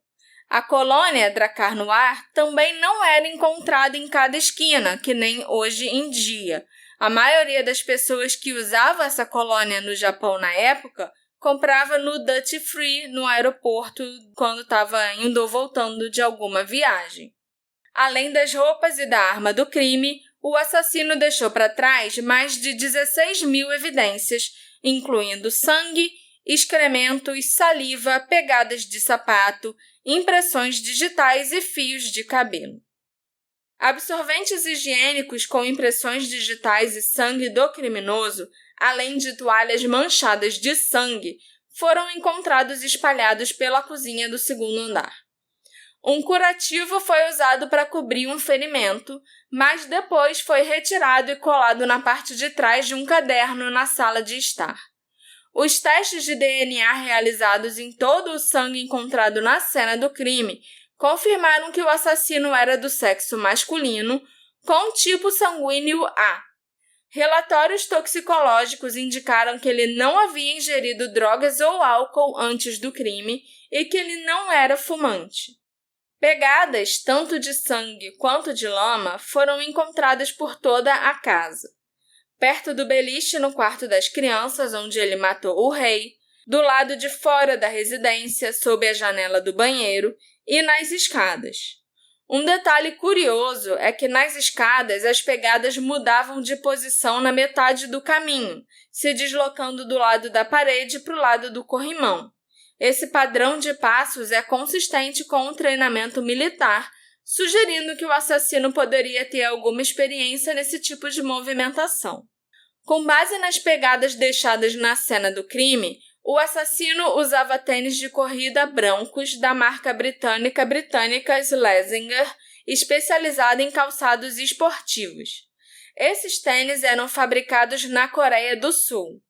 A colônia Dracar Noir também não era encontrada em cada esquina, que nem hoje em dia. A maioria das pessoas que usavam essa colônia no Japão na época comprava no Duty Free no aeroporto quando estava indo ou voltando de alguma viagem. Além das roupas e da arma do crime, o assassino deixou para trás mais de 16 mil evidências, incluindo sangue, excrementos, saliva, pegadas de sapato, impressões digitais e fios de cabelo. Absorventes higiênicos com impressões digitais e sangue do criminoso, além de toalhas manchadas de sangue, foram encontrados espalhados pela cozinha do segundo andar. Um curativo foi usado para cobrir um ferimento, mas depois foi retirado e colado na parte de trás de um caderno na sala de estar. Os testes de DNA realizados em todo o sangue encontrado na cena do crime confirmaram que o assassino era do sexo masculino, com tipo sanguíneo A. Relatórios toxicológicos indicaram que ele não havia ingerido drogas ou álcool antes do crime e que ele não era fumante. Pegadas, tanto de sangue quanto de lama, foram encontradas por toda a casa. Perto do beliche no quarto das crianças, onde ele matou o rei, do lado de fora da residência, sob a janela do banheiro e nas escadas. Um detalhe curioso é que nas escadas as pegadas mudavam de posição na metade do caminho, se deslocando do lado da parede para o lado do corrimão. Esse padrão de passos é consistente com o treinamento militar, sugerindo que o assassino poderia ter alguma experiência nesse tipo de movimentação. Com base nas pegadas deixadas na cena do crime, o assassino usava tênis de corrida brancos da marca britânica Schlesinger, especializada em calçados esportivos. Esses tênis eram fabricados na Coreia do Sul.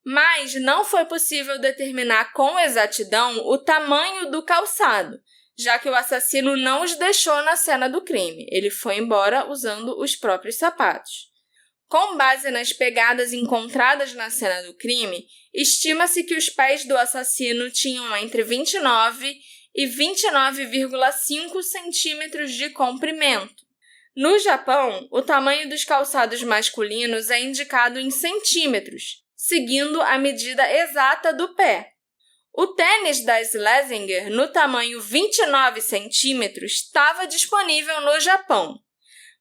Mas não foi possível determinar com exatidão o tamanho do calçado, já que o assassino não os deixou na cena do crime. Ele foi embora usando os próprios sapatos. Com base nas pegadas encontradas na cena do crime, estima-se que os pés do assassino tinham entre 29 e 29,5 centímetros de comprimento. No Japão, o tamanho dos calçados masculinos é indicado em centímetros, seguindo a medida exata do pé. O tênis da Schlesinger, no tamanho 29 centímetros, estava disponível no Japão,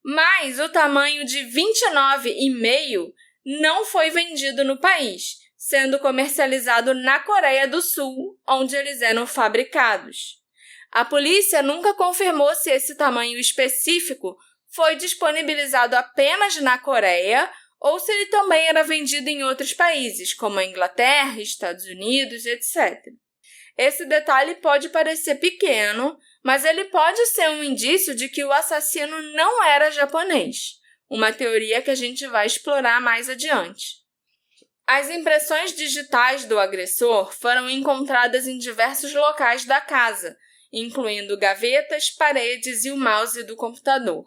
mas o tamanho de 29,5 não foi vendido no país, sendo comercializado na Coreia do Sul, onde eles eram fabricados. A polícia nunca confirmou se esse tamanho específico foi disponibilizado apenas na Coreia ou se ele também era vendido em outros países, como a Inglaterra, Estados Unidos, etc. Esse detalhe pode parecer pequeno, mas ele pode ser um indício de que o assassino não era japonês, uma teoria que a gente vai explorar mais adiante. As impressões digitais do agressor foram encontradas em diversos locais da casa, incluindo gavetas, paredes e o mouse do computador.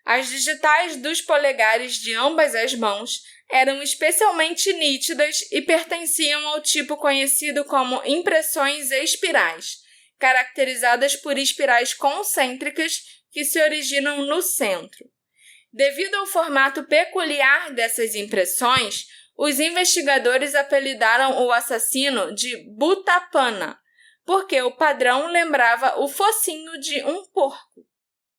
As digitais dos polegares de ambas as mãos eram especialmente nítidas e pertenciam ao tipo conhecido como impressões espirais, caracterizadas por espirais concêntricas que se originam no centro. Devido ao formato peculiar dessas impressões, os investigadores apelidaram o assassino de Butapana, porque o padrão lembrava o focinho de um porco.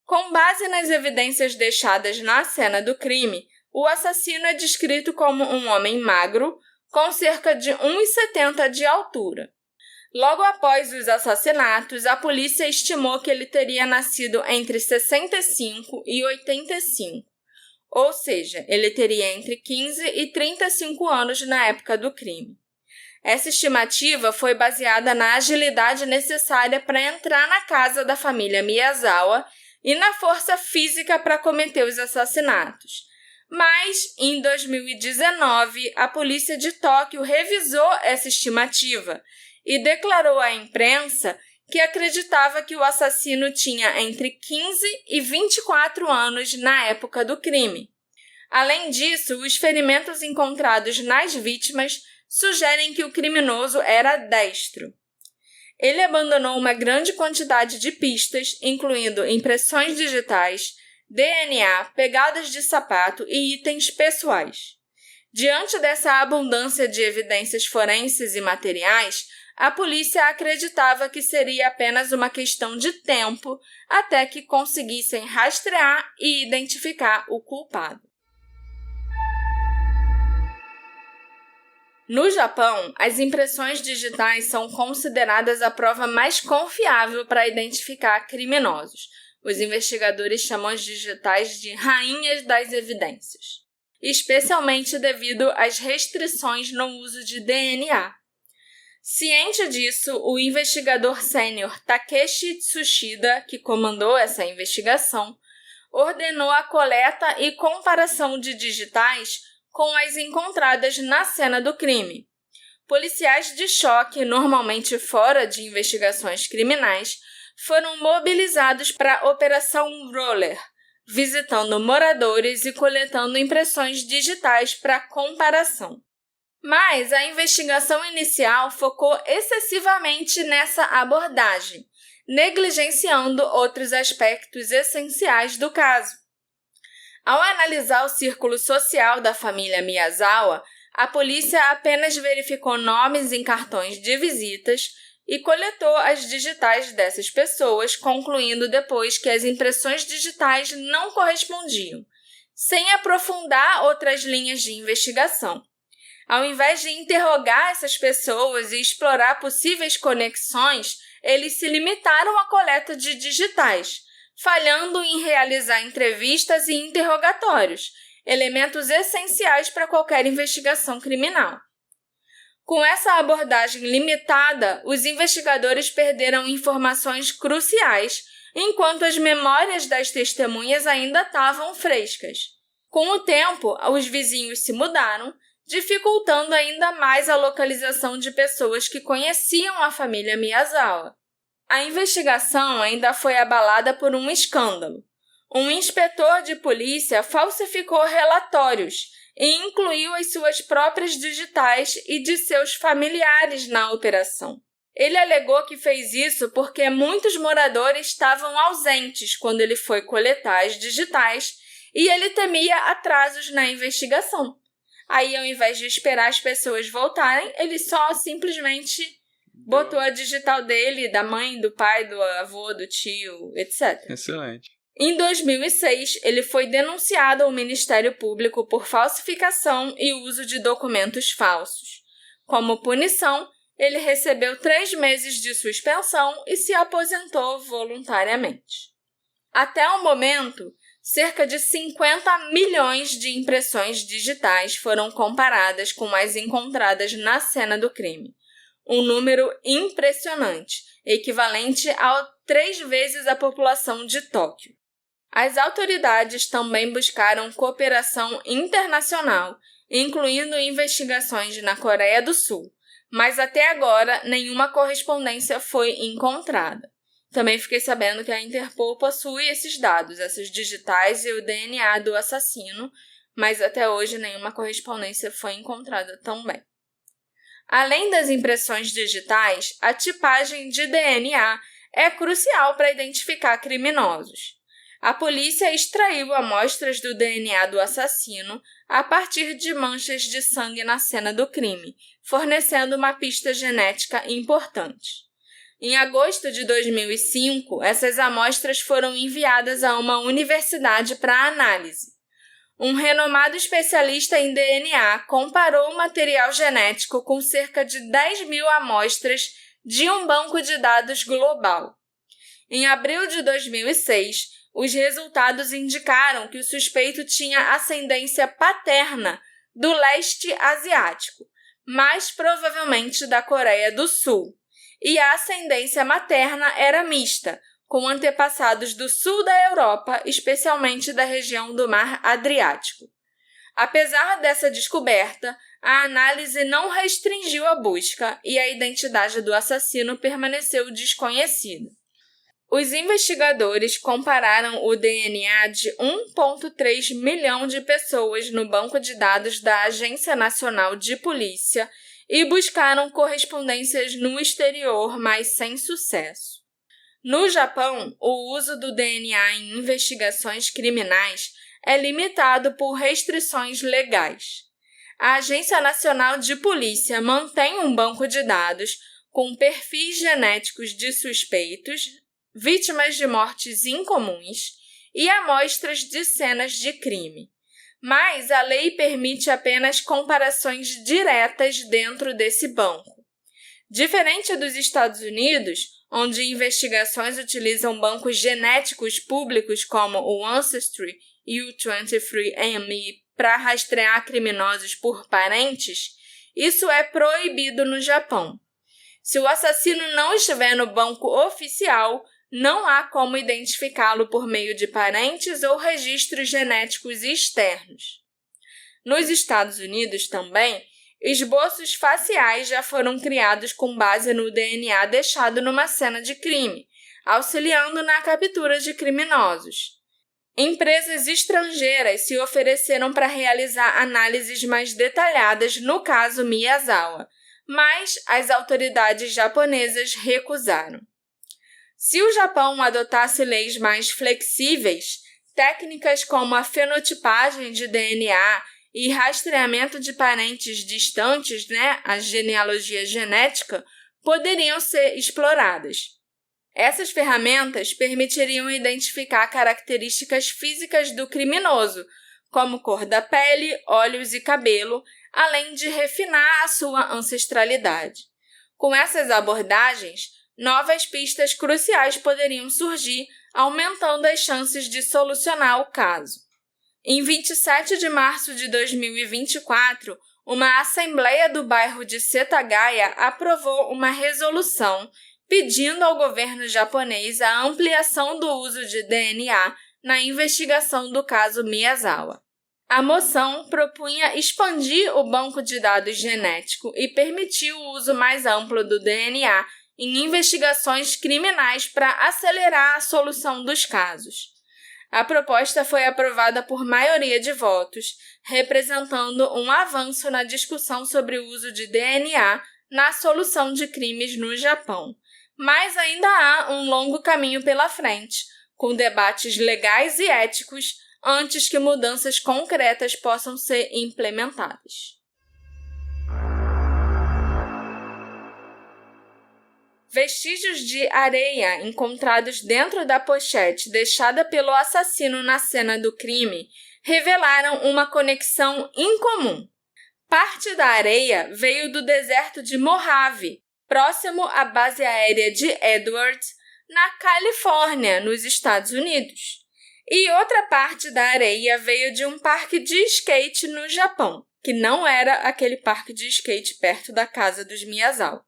Com base nas evidências deixadas na cena do crime, o assassino é descrito como um homem magro, com cerca de 1,70 de altura. Logo após os assassinatos, a polícia estimou que ele teria nascido entre 65 e 85, ou seja, ele teria entre 15 e 35 anos na época do crime. Essa estimativa foi baseada na agilidade necessária para entrar na casa da família Miyazawa e na força física para cometer os assassinatos. Mas, em 2019, a polícia de Tóquio revisou essa estimativa e declarou à imprensa que acreditava que o assassino tinha entre 15 e 24 anos na época do crime. Além disso, os ferimentos encontrados nas vítimas sugerem que o criminoso era destro. Ele abandonou uma grande quantidade de pistas, incluindo impressões digitais, DNA, pegadas de sapato e itens pessoais. Diante dessa abundância de evidências forenses e materiais, a polícia acreditava que seria apenas uma questão de tempo até que conseguissem rastrear e identificar o culpado. No Japão, as impressões digitais são consideradas a prova mais confiável para identificar criminosos. Os investigadores chamam as digitais de rainhas das evidências, especialmente devido às restrições no uso de DNA. Ciente disso, o investigador sênior Takeshi Tsushida, que comandou essa investigação, ordenou a coleta e comparação de digitais com as encontradas na cena do crime. Policiais de choque, normalmente fora de investigações criminais, foram mobilizados para a Operação Roller, visitando moradores e coletando impressões digitais para comparação. Mas a investigação inicial focou excessivamente nessa abordagem, negligenciando outros aspectos essenciais do caso. Ao analisar o círculo social da família Miyazawa, a polícia apenas verificou nomes em cartões de visitas e coletou as digitais dessas pessoas, concluindo depois que as impressões digitais não correspondiam, sem aprofundar outras linhas de investigação. Ao invés de interrogar essas pessoas e explorar possíveis conexões, eles se limitaram à coleta de digitais, falhando em realizar entrevistas e interrogatórios, elementos essenciais para qualquer investigação criminal. Com essa abordagem limitada, os investigadores perderam informações cruciais, enquanto as memórias das testemunhas ainda estavam frescas. Com o tempo, os vizinhos se mudaram, dificultando ainda mais a localização de pessoas que conheciam a família Miyazawa. A investigação ainda foi abalada por um escândalo. Um inspetor de polícia falsificou relatórios e incluiu as suas próprias digitais e de seus familiares na operação. Ele alegou que fez isso porque muitos moradores estavam ausentes quando ele foi coletar as digitais e ele temia atrasos na investigação. Aí, ao invés de esperar as pessoas voltarem, ele só simplesmente botou a digital dele, da mãe, do pai, do avô, do tio, etc. Excelente. Em 2006, ele foi denunciado ao Ministério Público por falsificação e uso de documentos falsos. Como punição, ele recebeu 3 meses de suspensão e se aposentou voluntariamente. Até o momento, cerca de 50 milhões de impressões digitais foram comparadas com as encontradas na cena do crime. Um número impressionante, equivalente a 3 vezes a população de Tóquio. As autoridades também buscaram cooperação internacional, incluindo investigações na Coreia do Sul, mas até agora nenhuma correspondência foi encontrada. Também fiquei sabendo que a Interpol possui esses dados, essas digitais e o DNA do assassino, mas até hoje nenhuma correspondência foi encontrada também. Além das impressões digitais, a tipagem de DNA é crucial para identificar criminosos. A polícia extraiu amostras do DNA do assassino a partir de manchas de sangue na cena do crime, fornecendo uma pista genética importante. Em agosto de 2005, essas amostras foram enviadas a uma universidade para análise. Um renomado especialista em DNA comparou o material genético com cerca de 10.000 amostras de um banco de dados global. Em abril de 2006, os resultados indicaram que o suspeito tinha ascendência paterna do leste asiático, mais provavelmente da Coreia do Sul, e a ascendência materna era mista, com antepassados do sul da Europa, especialmente da região do Mar Adriático. Apesar dessa descoberta, a análise não restringiu a busca e a identidade do assassino permaneceu desconhecida. Os investigadores compararam o DNA de 1,3 milhão de pessoas no banco de dados da Agência Nacional de Polícia e buscaram correspondências no exterior, mas sem sucesso. No Japão, o uso do DNA em investigações criminais é limitado por restrições legais. A Agência Nacional de Polícia mantém um banco de dados com perfis genéticos de suspeitos, vítimas de mortes incomuns e amostras de cenas de crime. mas a lei permite apenas comparações diretas dentro desse banco. Diferente dos Estados Unidos, onde investigações utilizam bancos genéticos públicos como o Ancestry e o 23andMe para rastrear criminosos por parentes, isso é proibido no Japão. Se o assassino não estiver no banco oficial, não há como identificá-lo por meio de parentes ou registros genéticos externos. Nos Estados Unidos também, esboços faciais já foram criados com base no DNA deixado numa cena de crime, auxiliando na captura de criminosos. Empresas estrangeiras se ofereceram para realizar análises mais detalhadas no caso Miyazawa, mas as autoridades japonesas recusaram. Se o Japão adotasse leis mais flexíveis, técnicas como a fenotipagem de DNA e rastreamento de parentes distantes, a genealogia genética, poderiam ser exploradas. Essas ferramentas permitiriam identificar características físicas do criminoso, como cor da pele, olhos e cabelo, além de refinar a sua ancestralidade. Com essas abordagens, novas pistas cruciais poderiam surgir, aumentando as chances de solucionar o caso. Em 27 de março de 2024, uma assembleia do bairro de Setagaya aprovou uma resolução pedindo ao governo japonês a ampliação do uso de DNA na investigação do caso Miyazawa. A moção propunha expandir o banco de dados genético e permitir o uso mais amplo do DNA em investigações criminais para acelerar a solução dos casos. A proposta foi aprovada por maioria de votos, representando um avanço na discussão sobre o uso de DNA na solução de crimes no Japão. Mas ainda há um longo caminho pela frente, com debates legais e éticos antes que mudanças concretas possam ser implementadas. Vestígios de areia encontrados dentro da pochete deixada pelo assassino na cena do crime revelaram uma conexão incomum. Parte da areia veio do deserto de Mojave, próximo à base aérea de Edwards, na Califórnia, nos Estados Unidos. E outra parte da areia veio de um parque de skate no Japão, que não era aquele parque de skate perto da casa dos Miyazawa.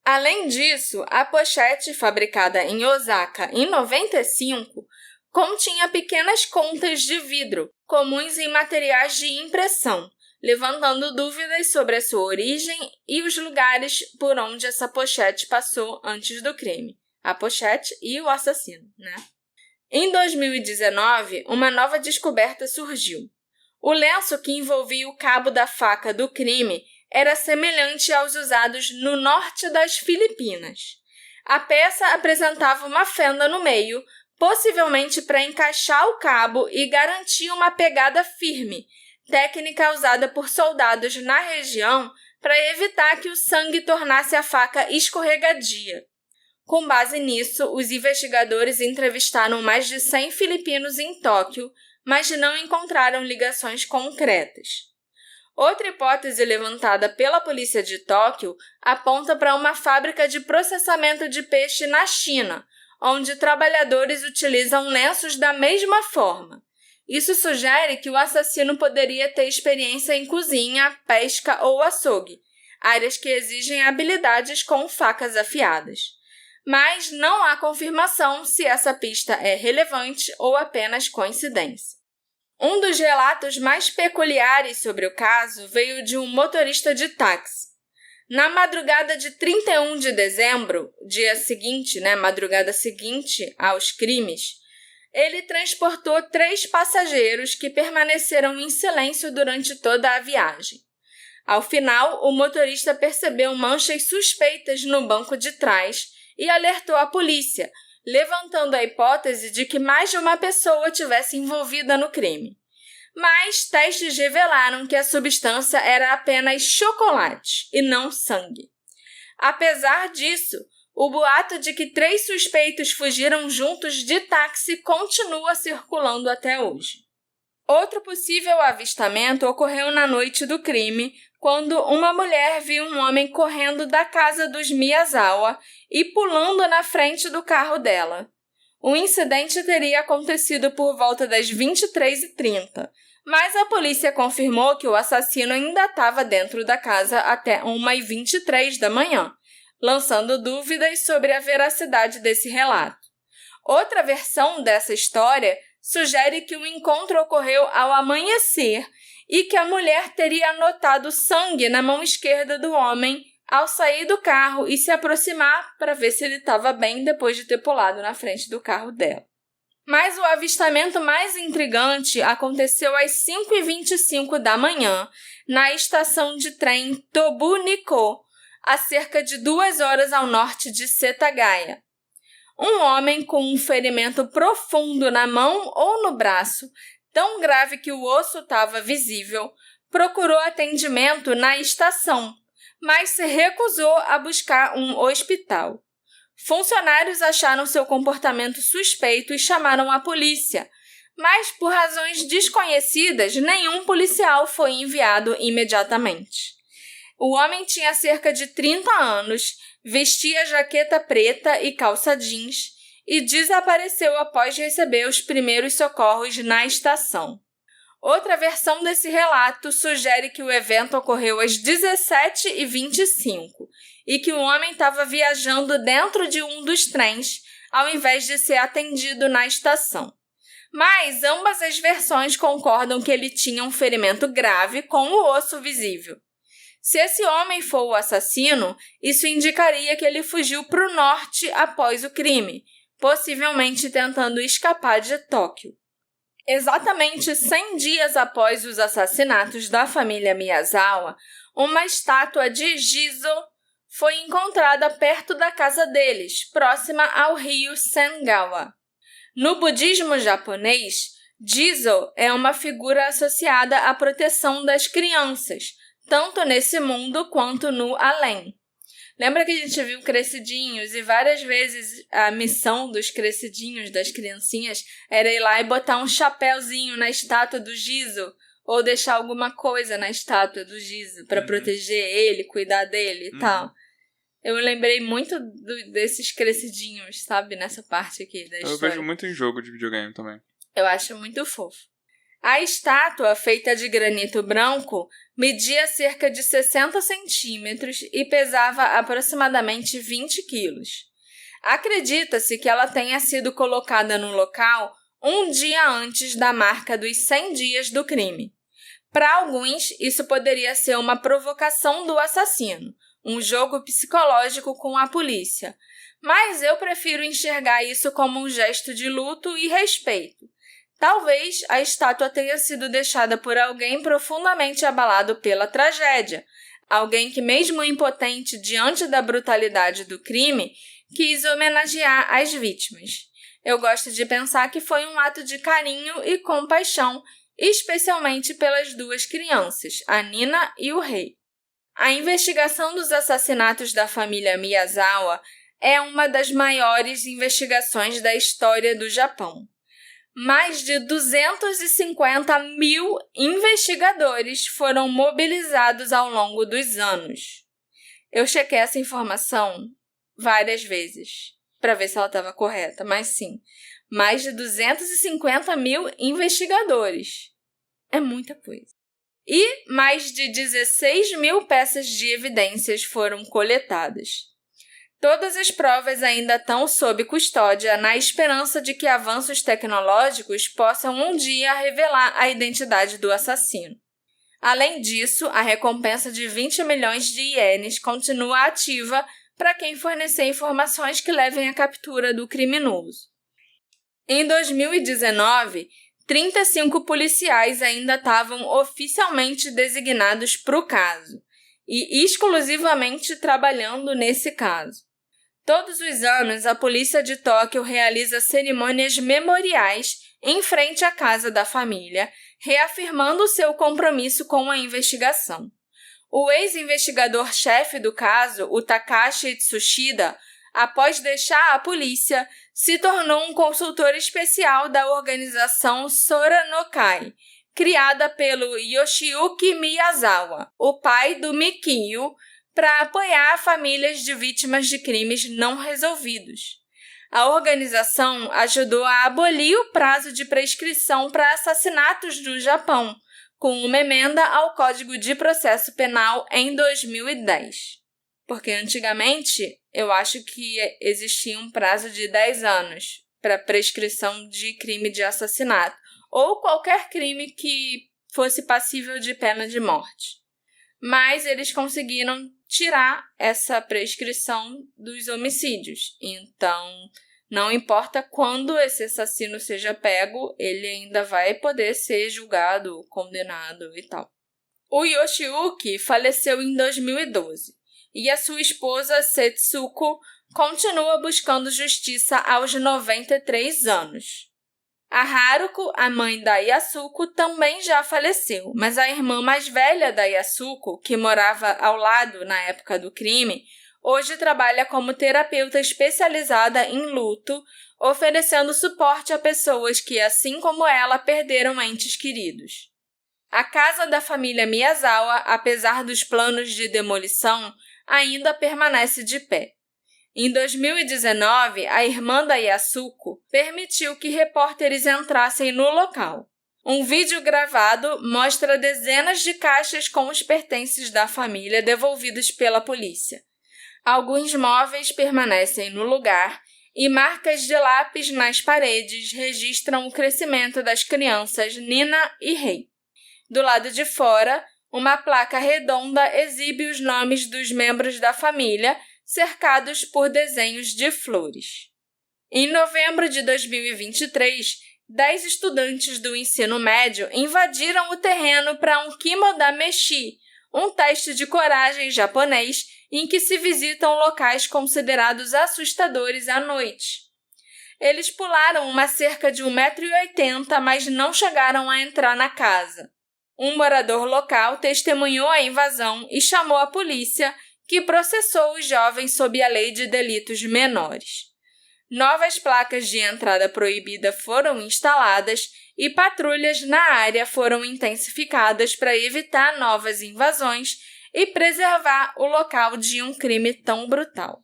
Além disso, a pochete fabricada em Osaka em 95 continha pequenas contas de vidro, comuns em materiais de impressão, levantando dúvidas sobre a sua origem e os lugares por onde essa pochete passou antes do crime. A pochete e o assassino, Em 2019, uma nova descoberta surgiu. O lenço que envolvia o cabo da faca do crime era semelhante aos usados no norte das Filipinas. A peça apresentava uma fenda no meio, possivelmente para encaixar o cabo e garantir uma pegada firme, técnica usada por soldados na região para evitar que o sangue tornasse a faca escorregadia. Com base nisso, os investigadores entrevistaram mais de 100 filipinos em Tóquio, mas não encontraram ligações concretas. Outra hipótese levantada pela polícia de Tóquio aponta para uma fábrica de processamento de peixe na China, onde trabalhadores utilizam lenços da mesma forma. Isso sugere que o assassino poderia ter experiência em cozinha, pesca ou açougue, áreas que exigem habilidades com facas afiadas. Mas não há confirmação se essa pista é relevante ou apenas coincidência. Um dos relatos mais peculiares sobre o caso veio de um motorista de táxi. Na madrugada de 31 de dezembro, madrugada seguinte aos crimes, ele transportou 3 passageiros que permaneceram em silêncio durante toda a viagem. Ao final, o motorista percebeu manchas suspeitas no banco de trás e alertou a polícia, levantando a hipótese de que mais de uma pessoa tivesse envolvida no crime. Mas testes revelaram que a substância era apenas chocolate e não sangue. Apesar disso, o boato de que 3 suspeitos fugiram juntos de táxi continua circulando até hoje. Outro possível avistamento ocorreu na noite do crime, quando uma mulher viu um homem correndo da casa dos Miyazawa e pulando na frente do carro dela. O incidente teria acontecido por volta das 23h30, mas a polícia confirmou que o assassino ainda estava dentro da casa até 1h23 da manhã, lançando dúvidas sobre a veracidade desse relato. Outra versão dessa história sugere que o encontro ocorreu ao amanhecer e que a mulher teria notado sangue na mão esquerda do homem ao sair do carro e se aproximar para ver se ele estava bem depois de ter pulado na frente do carro dela. Mas o avistamento mais intrigante aconteceu às 5h25 da manhã, na estação de trem Tobu-Nikko, a cerca de 2 horas ao norte de Setagaya. Um homem com um ferimento profundo na mão ou no braço, tão grave que o osso estava visível, procurou atendimento na estação, mas se recusou a buscar um hospital. Funcionários acharam seu comportamento suspeito e chamaram a polícia, mas por razões desconhecidas, nenhum policial foi enviado imediatamente. O homem tinha cerca de 30 anos, vestia jaqueta preta e calça jeans e desapareceu após receber os primeiros socorros na estação. Outra versão desse relato sugere que o evento ocorreu às 17h25 e que o homem estava viajando dentro de um dos trens ao invés de ser atendido na estação. Mas ambas as versões concordam que ele tinha um ferimento grave com o osso visível. Se esse homem for o assassino, isso indicaria que ele fugiu para o norte após o crime, possivelmente tentando escapar de Tóquio. Exatamente 100 dias após os assassinatos da família Miyazawa, uma estátua de Jizo foi encontrada perto da casa deles, próxima ao rio Sengawa. No budismo japonês, Jizo é uma figura associada à proteção das crianças, tanto nesse mundo quanto no além. Lembra que a gente viu crescidinhos e várias vezes a missão dos crescidinhos, das criancinhas, era ir lá e botar um chapéuzinho na estátua do Jizo ou deixar alguma coisa na estátua do Jizo para proteger ele, cuidar dele e tal. Eu lembrei muito desses crescidinhos, sabe? Nessa parte aqui da história. Eu vejo muito em jogo de videogame também. Eu acho muito fofo. A estátua, feita de granito branco, media cerca de 60 centímetros e pesava aproximadamente 20 quilos. Acredita-se que ela tenha sido colocada no local um dia antes da marca dos 100 dias do crime. Para alguns, isso poderia ser uma provocação do assassino, um jogo psicológico com a polícia, mas eu prefiro enxergar isso como um gesto de luto e respeito. Talvez a estátua tenha sido deixada por alguém profundamente abalado pela tragédia, alguém que, mesmo impotente diante da brutalidade do crime, quis homenagear as vítimas. Eu gosto de pensar que foi um ato de carinho e compaixão, especialmente pelas duas crianças, a Nina e o Rei. A investigação dos assassinatos da família Miyazawa é uma das maiores investigações da história do Japão. Mais de 250 mil investigadores foram mobilizados ao longo dos anos. Eu chequei essa informação várias vezes para ver se ela estava correta, mas sim, mais de 250 mil investigadores. É muita coisa. E mais de 16 mil peças de evidências foram coletadas. Todas as provas ainda estão sob custódia na esperança de que avanços tecnológicos possam um dia revelar a identidade do assassino. Além disso, a recompensa de 20 milhões de ienes continua ativa para quem fornecer informações que levem à captura do criminoso. Em 2019, 35 policiais ainda estavam oficialmente designados para o caso e exclusivamente trabalhando nesse caso. Todos os anos, a polícia de Tóquio realiza cerimônias memoriais em frente à casa da família, reafirmando seu compromisso com a investigação. O ex-investigador-chefe do caso, o Takashi Tsushida, após deixar a polícia, se tornou um consultor especial da organização Sora no Kai, criada pelo Yoshiyuki Miyazawa, o pai do Mikio, para apoiar famílias de vítimas de crimes não resolvidos. A organização ajudou a abolir o prazo de prescrição para assassinatos no Japão, com uma emenda ao Código de Processo Penal em 2010. Porque antigamente, eu acho que existia um prazo de 10 anos para prescrição de crime de assassinato, ou qualquer crime que fosse passível de pena de morte. Mas eles conseguiram tirar essa prescrição dos homicídios. Então, não importa quando esse assassino seja pego, ele ainda vai poder ser julgado, condenado e tal. O Yoshiyuki faleceu em 2012 e a sua esposa Setsuko continua buscando justiça aos 93 anos. A Haruko, a mãe da Yasuko, também já faleceu, mas a irmã mais velha da Yasuko, que morava ao lado na época do crime, hoje trabalha como terapeuta especializada em luto, oferecendo suporte a pessoas que, assim como ela, perderam entes queridos. A casa da família Miyazawa, apesar dos planos de demolição, ainda permanece de pé. Em 2019, a irmã da Yasuko permitiu que repórteres entrassem no local. Um vídeo gravado mostra dezenas de caixas com os pertences da família devolvidos pela polícia. Alguns móveis permanecem no lugar e marcas de lápis nas paredes registram o crescimento das crianças Nina e Rei. Do lado de fora, uma placa redonda exibe os nomes dos membros da família, cercados por desenhos de flores. Em novembro de 2023, 10 estudantes do ensino médio invadiram o terreno para um Kimoda-meshi, um teste de coragem japonês em que se visitam locais considerados assustadores à noite. Eles pularam uma cerca de 1,80 m, mas não chegaram a entrar na casa. Um morador local testemunhou a invasão e chamou a polícia, que processou os jovens sob a lei de delitos menores. Novas placas de entrada proibida foram instaladas e patrulhas na área foram intensificadas para evitar novas invasões e preservar o local de um crime tão brutal.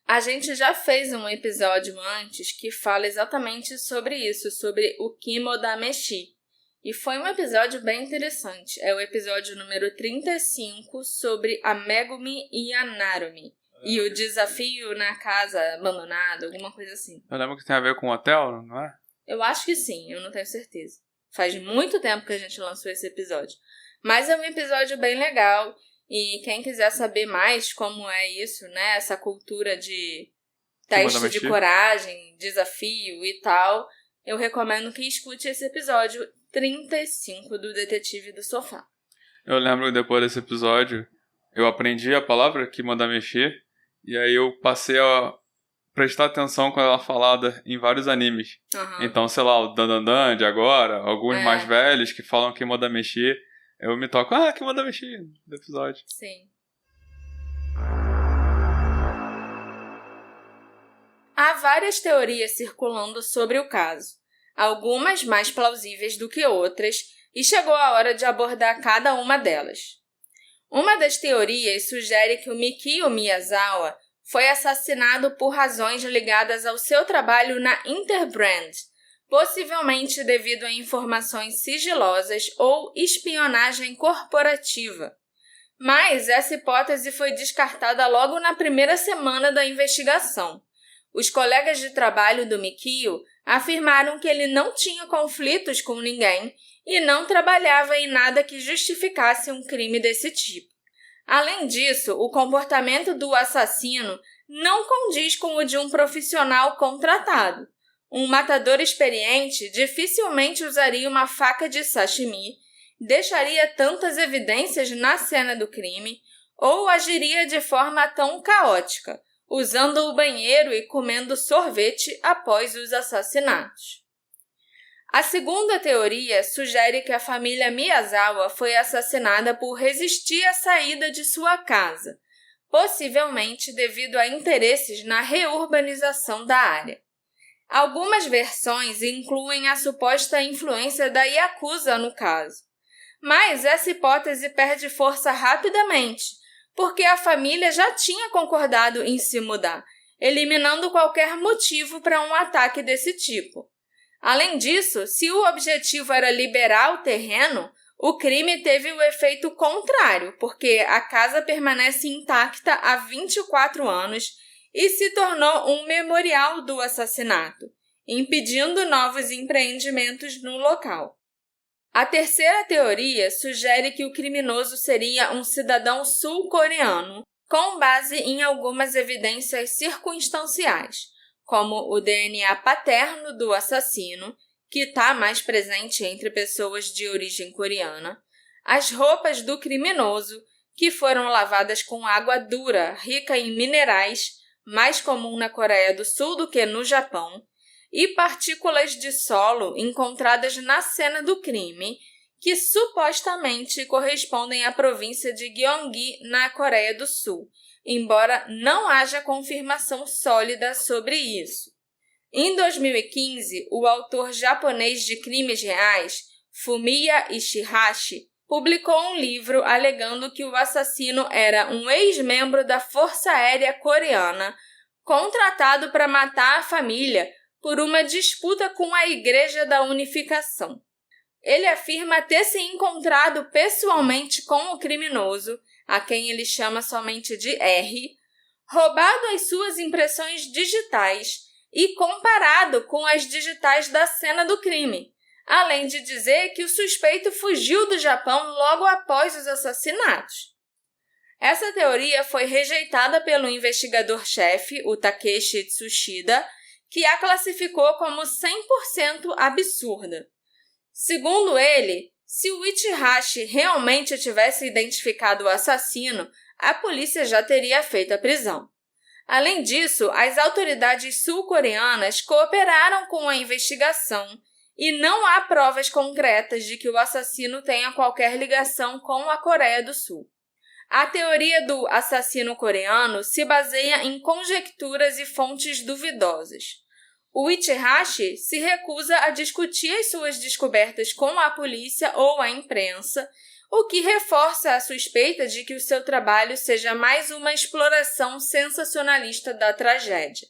A gente já fez um episódio antes que fala exatamente sobre isso, sobre o Kimoda-meshi. E foi um episódio bem interessante. É o episódio número 35 sobre a Megumi e a Narumi. E o desafio na casa abandonada, alguma coisa assim. Eu lembro que tem a ver com o hotel, não é? Eu acho que sim, eu não tenho certeza. Faz muito tempo que a gente lançou esse episódio. Mas é um episódio bem legal. E quem quiser saber mais como é isso, né? Essa cultura de teste de coragem, desafio e tal, eu recomendo que escute esse episódio 35 do Detetive do Sofá. Eu lembro que depois desse episódio, eu aprendi a palavra Kimoda-meshi, e aí eu passei a prestar atenção quando ela é falada em vários animes. Uhum. Então, sei lá, o Dandandan de agora, alguns mais velhos que falam Kimoda-meshi, eu me toco, Kimoda-meshi, do episódio. Sim. Há várias teorias circulando sobre o caso, algumas mais plausíveis do que outras, e chegou a hora de abordar cada uma delas. Uma das teorias sugere que o Mikio Miyazawa foi assassinado por razões ligadas ao seu trabalho na Interbrand, possivelmente devido a informações sigilosas ou espionagem corporativa. Mas essa hipótese foi descartada logo na primeira semana da investigação. Os colegas de trabalho do Mikio afirmaram que ele não tinha conflitos com ninguém e não trabalhava em nada que justificasse um crime desse tipo. Além disso, o comportamento do assassino não condiz com o de um profissional contratado. Um matador experiente dificilmente usaria uma faca de sashimi, deixaria tantas evidências na cena do crime ou agiria de forma tão caótica, usando o banheiro e comendo sorvete após os assassinatos. A segunda teoria sugere que a família Miyazawa foi assassinada por resistir à saída de sua casa, possivelmente devido a interesses na reurbanização da área. Algumas versões incluem a suposta influência da Yakuza no caso, mas essa hipótese perde força rapidamente, porque a família já tinha concordado em se mudar, eliminando qualquer motivo para um ataque desse tipo. Além disso, se o objetivo era liberar o terreno, o crime teve o efeito contrário, porque a casa permanece intacta há 24 anos e se tornou um memorial do assassinato, impedindo novos empreendimentos no local. A terceira teoria sugere que o criminoso seria um cidadão sul-coreano, com base em algumas evidências circunstanciais, como o DNA paterno do assassino, que está mais presente entre pessoas de origem coreana, as roupas do criminoso, que foram lavadas com água dura, rica em minerais, mais comum na Coreia do Sul do que no Japão, e partículas de solo encontradas na cena do crime, que supostamente correspondem à província de Gyeonggi, na Coreia do Sul, embora não haja confirmação sólida sobre isso. Em 2015, o autor japonês de crimes reais, Fumiya Ishihashi, publicou um livro alegando que o assassino era um ex-membro da Força Aérea Coreana, contratado para matar a família por uma disputa com a Igreja da Unificação. Ele afirma ter se encontrado pessoalmente com o criminoso, a quem ele chama somente de R, roubado as suas impressões digitais e comparado com as digitais da cena do crime, além de dizer que o suspeito fugiu do Japão logo após os assassinatos. Essa teoria foi rejeitada pelo investigador-chefe, o Takeshi Tsushida, que a classificou como 100% absurda. Segundo ele, se o Ichihashi realmente tivesse identificado o assassino, a polícia já teria feito a prisão. Além disso, as autoridades sul-coreanas cooperaram com a investigação e não há provas concretas de que o assassino tenha qualquer ligação com a Coreia do Sul. A teoria do assassino coreano se baseia em conjecturas e fontes duvidosas. O Ichihashi se recusa a discutir as suas descobertas com a polícia ou a imprensa, o que reforça a suspeita de que o seu trabalho seja mais uma exploração sensacionalista da tragédia.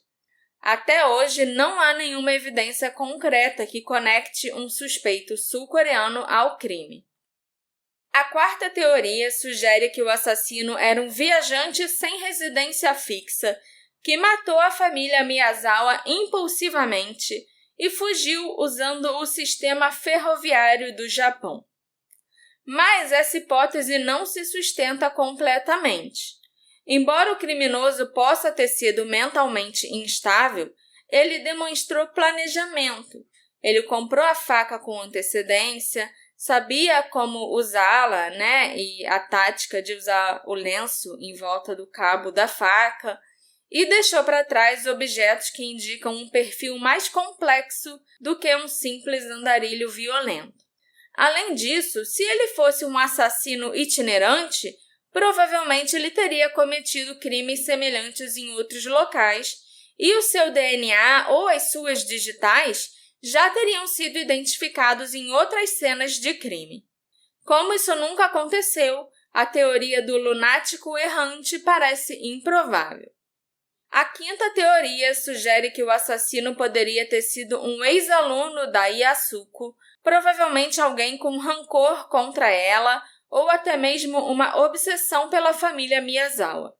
Até hoje, não há nenhuma evidência concreta que conecte um suspeito sul-coreano ao crime. A quarta teoria sugere que o assassino era um viajante sem residência fixa que matou a família Miyazawa impulsivamente e fugiu usando o sistema ferroviário do Japão. Mas essa hipótese não se sustenta completamente. Embora o criminoso possa ter sido mentalmente instável, ele demonstrou planejamento. Ele comprou a faca com antecedência, sabia como usá-la, e a tática de usar o lenço em volta do cabo da faca, e deixou para trás objetos que indicam um perfil mais complexo do que um simples andarilho violento. Além disso, se ele fosse um assassino itinerante, provavelmente ele teria cometido crimes semelhantes em outros locais e o seu DNA ou as suas digitais já teriam sido identificados em outras cenas de crime. Como isso nunca aconteceu, a teoria do lunático errante parece improvável. A quinta teoria sugere que o assassino poderia ter sido um ex-aluno da Yasuko, provavelmente alguém com rancor contra ela ou até mesmo uma obsessão pela família Miyazawa.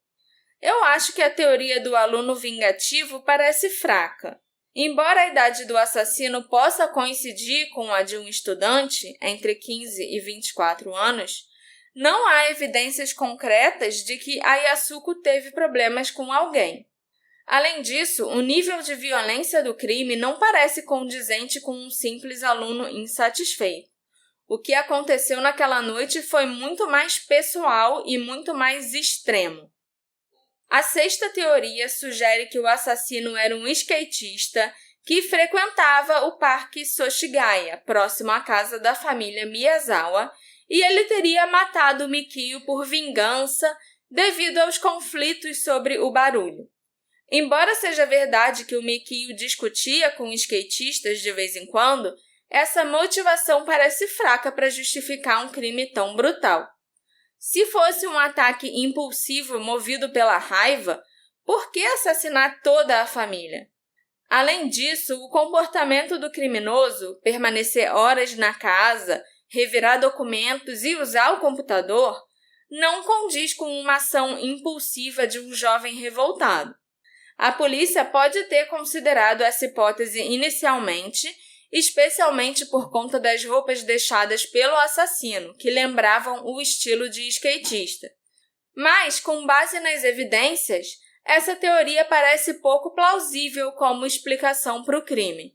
Eu acho que a teoria do aluno vingativo parece fraca. Embora a idade do assassino possa coincidir com a de um estudante, entre 15 e 24 anos, não há evidências concretas de que a Yasuko teve problemas com alguém. Além disso, o nível de violência do crime não parece condizente com um simples aluno insatisfeito. O que aconteceu naquela noite foi muito mais pessoal e muito mais extremo. A sexta teoria sugere que o assassino era um skatista que frequentava o Parque Soshigaya, próximo à casa da família Miyazawa, e ele teria matado Mikio por vingança devido aos conflitos sobre o barulho. Embora seja verdade que o Mikio discutia com skatistas de vez em quando, essa motivação parece fraca para justificar um crime tão brutal. Se fosse um ataque impulsivo movido pela raiva, por que assassinar toda a família? Além disso, o comportamento do criminoso, permanecer horas na casa, revirar documentos e usar o computador, não condiz com uma ação impulsiva de um jovem revoltado. A polícia pode ter considerado essa hipótese inicialmente, especialmente por conta das roupas deixadas pelo assassino, que lembravam o estilo de skatista. Mas, com base nas evidências, essa teoria parece pouco plausível como explicação para o crime.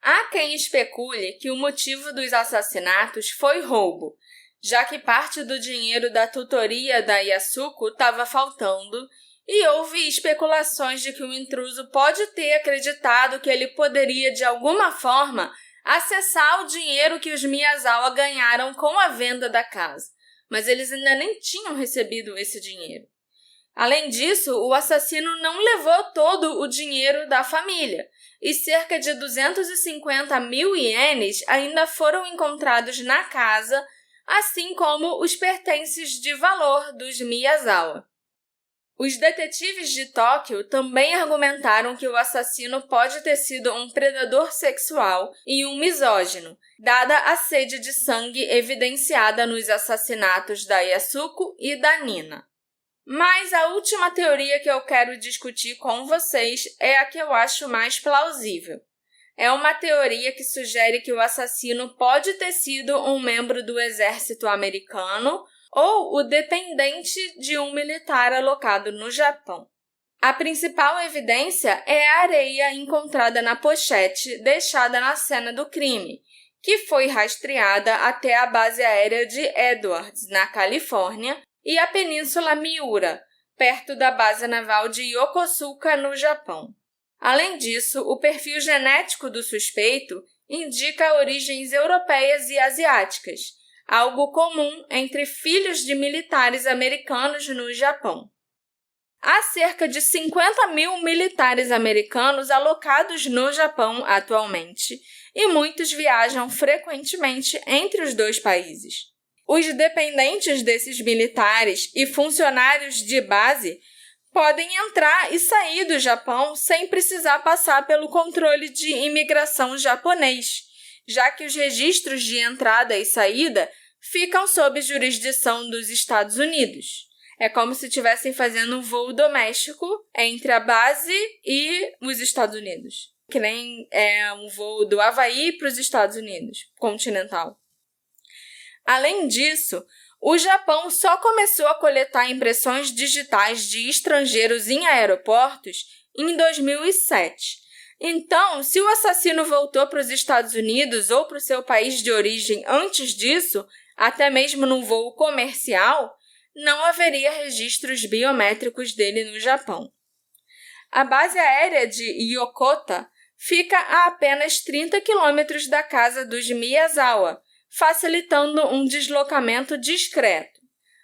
Há quem especule que o motivo dos assassinatos foi roubo, já que parte do dinheiro da tutoria da Yasuko estava faltando, e houve especulações de que o intruso pode ter acreditado que ele poderia, de alguma forma, acessar o dinheiro que os Miyazawa ganharam com a venda da casa, mas eles ainda nem tinham recebido esse dinheiro. Além disso, o assassino não levou todo o dinheiro da família, e cerca de 250 mil ienes ainda foram encontrados na casa, assim como os pertences de valor dos Miyazawa. Os detetives de Tóquio também argumentaram que o assassino pode ter sido um predador sexual e um misógino, dada a sede de sangue evidenciada nos assassinatos da Yasuko e da Nina. Mas a última teoria que eu quero discutir com vocês é a que eu acho mais plausível. É uma teoria que sugere que o assassino pode ter sido um membro do exército americano ou o dependente de um militar alocado no Japão. A principal evidência é a areia encontrada na pochete deixada na cena do crime, que foi rastreada até a base aérea de Edwards, na Califórnia, e a Península Miura, perto da base naval de Yokosuka, no Japão. Além disso, o perfil genético do suspeito indica origens europeias e asiáticas, algo comum entre filhos de militares americanos no Japão. Há cerca de 50 mil militares americanos alocados no Japão atualmente, e muitos viajam frequentemente entre os dois países. Os dependentes desses militares e funcionários de base podem entrar e sair do Japão sem precisar passar pelo controle de imigração japonês, já que os registros de entrada e saída ficam sob jurisdição dos Estados Unidos. É como se estivessem fazendo um voo doméstico entre a base e os Estados Unidos, que nem um voo do Havaí para os Estados Unidos, continental. Além disso, o Japão só começou a coletar impressões digitais de estrangeiros em aeroportos em 2007. Então, se o assassino voltou para os Estados Unidos ou para o seu país de origem antes disso, até mesmo num voo comercial, não haveria registros biométricos dele no Japão. A base aérea de Yokota fica a apenas 30 quilômetros da casa dos Miyazawa, facilitando um deslocamento discreto.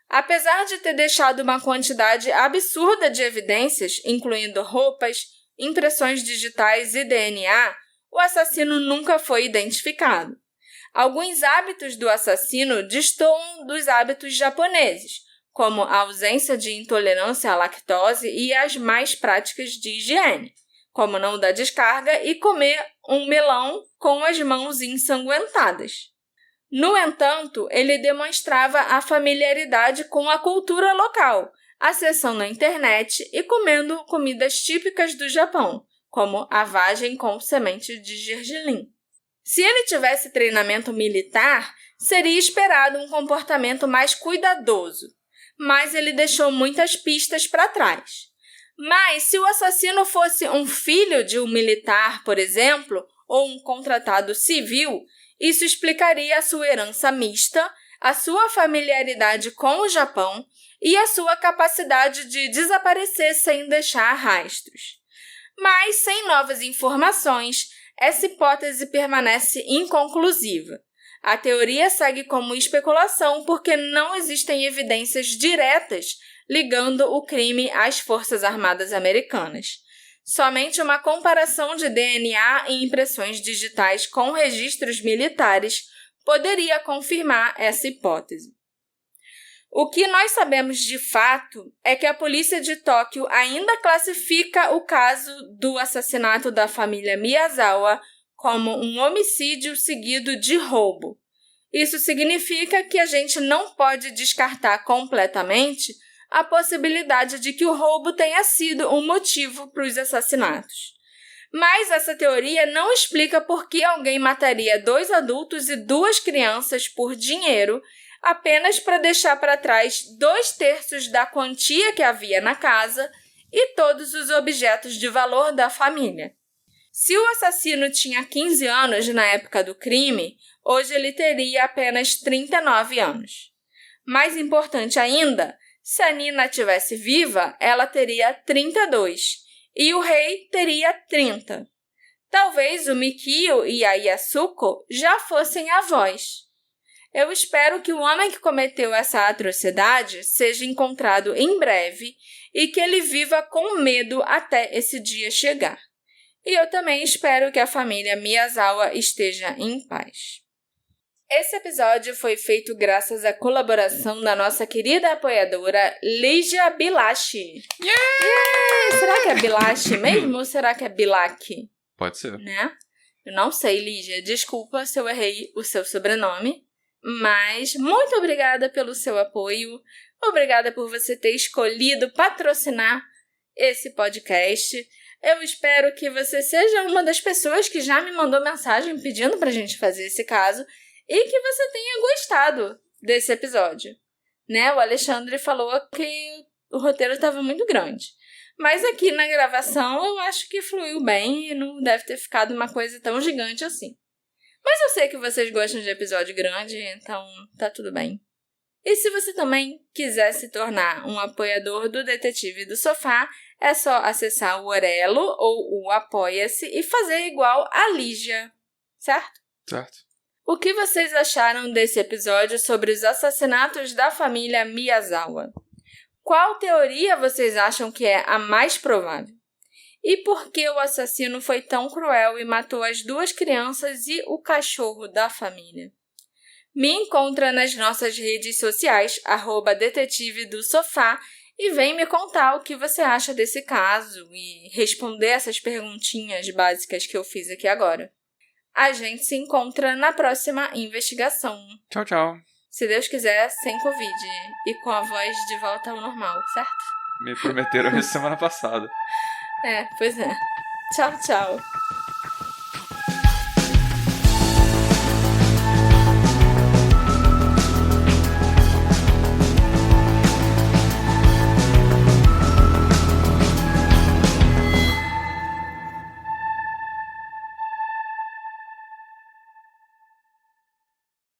Apesar de ter deixado uma quantidade absurda de evidências, incluindo roupas, impressões digitais e DNA, o assassino nunca foi identificado. Alguns hábitos do assassino destoam dos hábitos japoneses, como a ausência de intolerância à lactose e as mais práticas de higiene, como não dar descarga e comer um melão com as mãos ensanguentadas. No entanto, ele demonstrava a familiaridade com a cultura local, acessando a internet e comendo comidas típicas do Japão, como a vagem com semente de gergelim. Se ele tivesse treinamento militar, seria esperado um comportamento mais cuidadoso, mas ele deixou muitas pistas para trás. Mas se o assassino fosse um filho de um militar, por exemplo, ou um contratado civil, isso explicaria a sua herança mista, a sua familiaridade com o Japão e a sua capacidade de desaparecer sem deixar rastros. Mas, sem novas informações, essa hipótese permanece inconclusiva. A teoria segue como especulação porque não existem evidências diretas ligando o crime às Forças Armadas Americanas. Somente uma comparação de DNA e impressões digitais com registros militares poderia confirmar essa hipótese. O que nós sabemos de fato é que a polícia de Tóquio ainda classifica o caso do assassinato da família Miyazawa como um homicídio seguido de roubo. Isso significa que a gente não pode descartar completamente a possibilidade de que o roubo tenha sido um motivo para os assassinatos. Mas essa teoria não explica por que alguém mataria 2 adultos e 2 crianças por dinheiro apenas para deixar para trás 2/3 da quantia que havia na casa e todos os objetos de valor da família. Se o assassino tinha 15 anos na época do crime, hoje ele teria apenas 39 anos. Mais importante ainda, se a Nina estivesse viva, ela teria 32 e o rei teria 30. Talvez o Mikio e a Yasuko já fossem avós. Eu espero que o homem que cometeu essa atrocidade seja encontrado em breve e que ele viva com medo até esse dia chegar. E eu também espero que a família Miyazawa esteja em paz. Esse episódio foi feito graças à colaboração da nossa querida apoiadora Lígia Bilachi. Yeah! Será que é Bilachi mesmo ou será que é Bilac? Pode ser. Né? Eu não sei, Lígia. Desculpa se eu errei o seu sobrenome. Mas muito obrigada pelo seu apoio. Obrigada por você ter escolhido patrocinar esse podcast. Eu espero que você seja uma das pessoas que já me mandou mensagem pedindo pra gente fazer esse caso e que você tenha gostado desse episódio. Né? O Alexandre falou que o roteiro estava muito grande. Mas aqui na gravação eu acho que fluiu bem e não deve ter ficado uma coisa tão gigante assim. Mas eu sei que vocês gostam de episódio grande, então tá tudo bem. E se você também quiser se tornar um apoiador do Detetive do Sofá, é só acessar o Orelo ou o Apoia-se e fazer igual a Lígia, certo? Certo. O que vocês acharam desse episódio sobre os assassinatos da família Miyazawa? Qual teoria vocês acham que é a mais provável? E por que o assassino foi tão cruel e matou as 2 crianças e o cachorro da família? Me encontra nas nossas redes sociais, @detetive do sofá, e vem me contar o que você acha desse caso e responder essas perguntinhas básicas que eu fiz aqui agora. A gente se encontra na próxima investigação. Tchau, tchau. Se Deus quiser, sem Covid e com a voz de volta ao normal, certo? Me prometeram isso semana passada. Pois é. Tchau, tchau.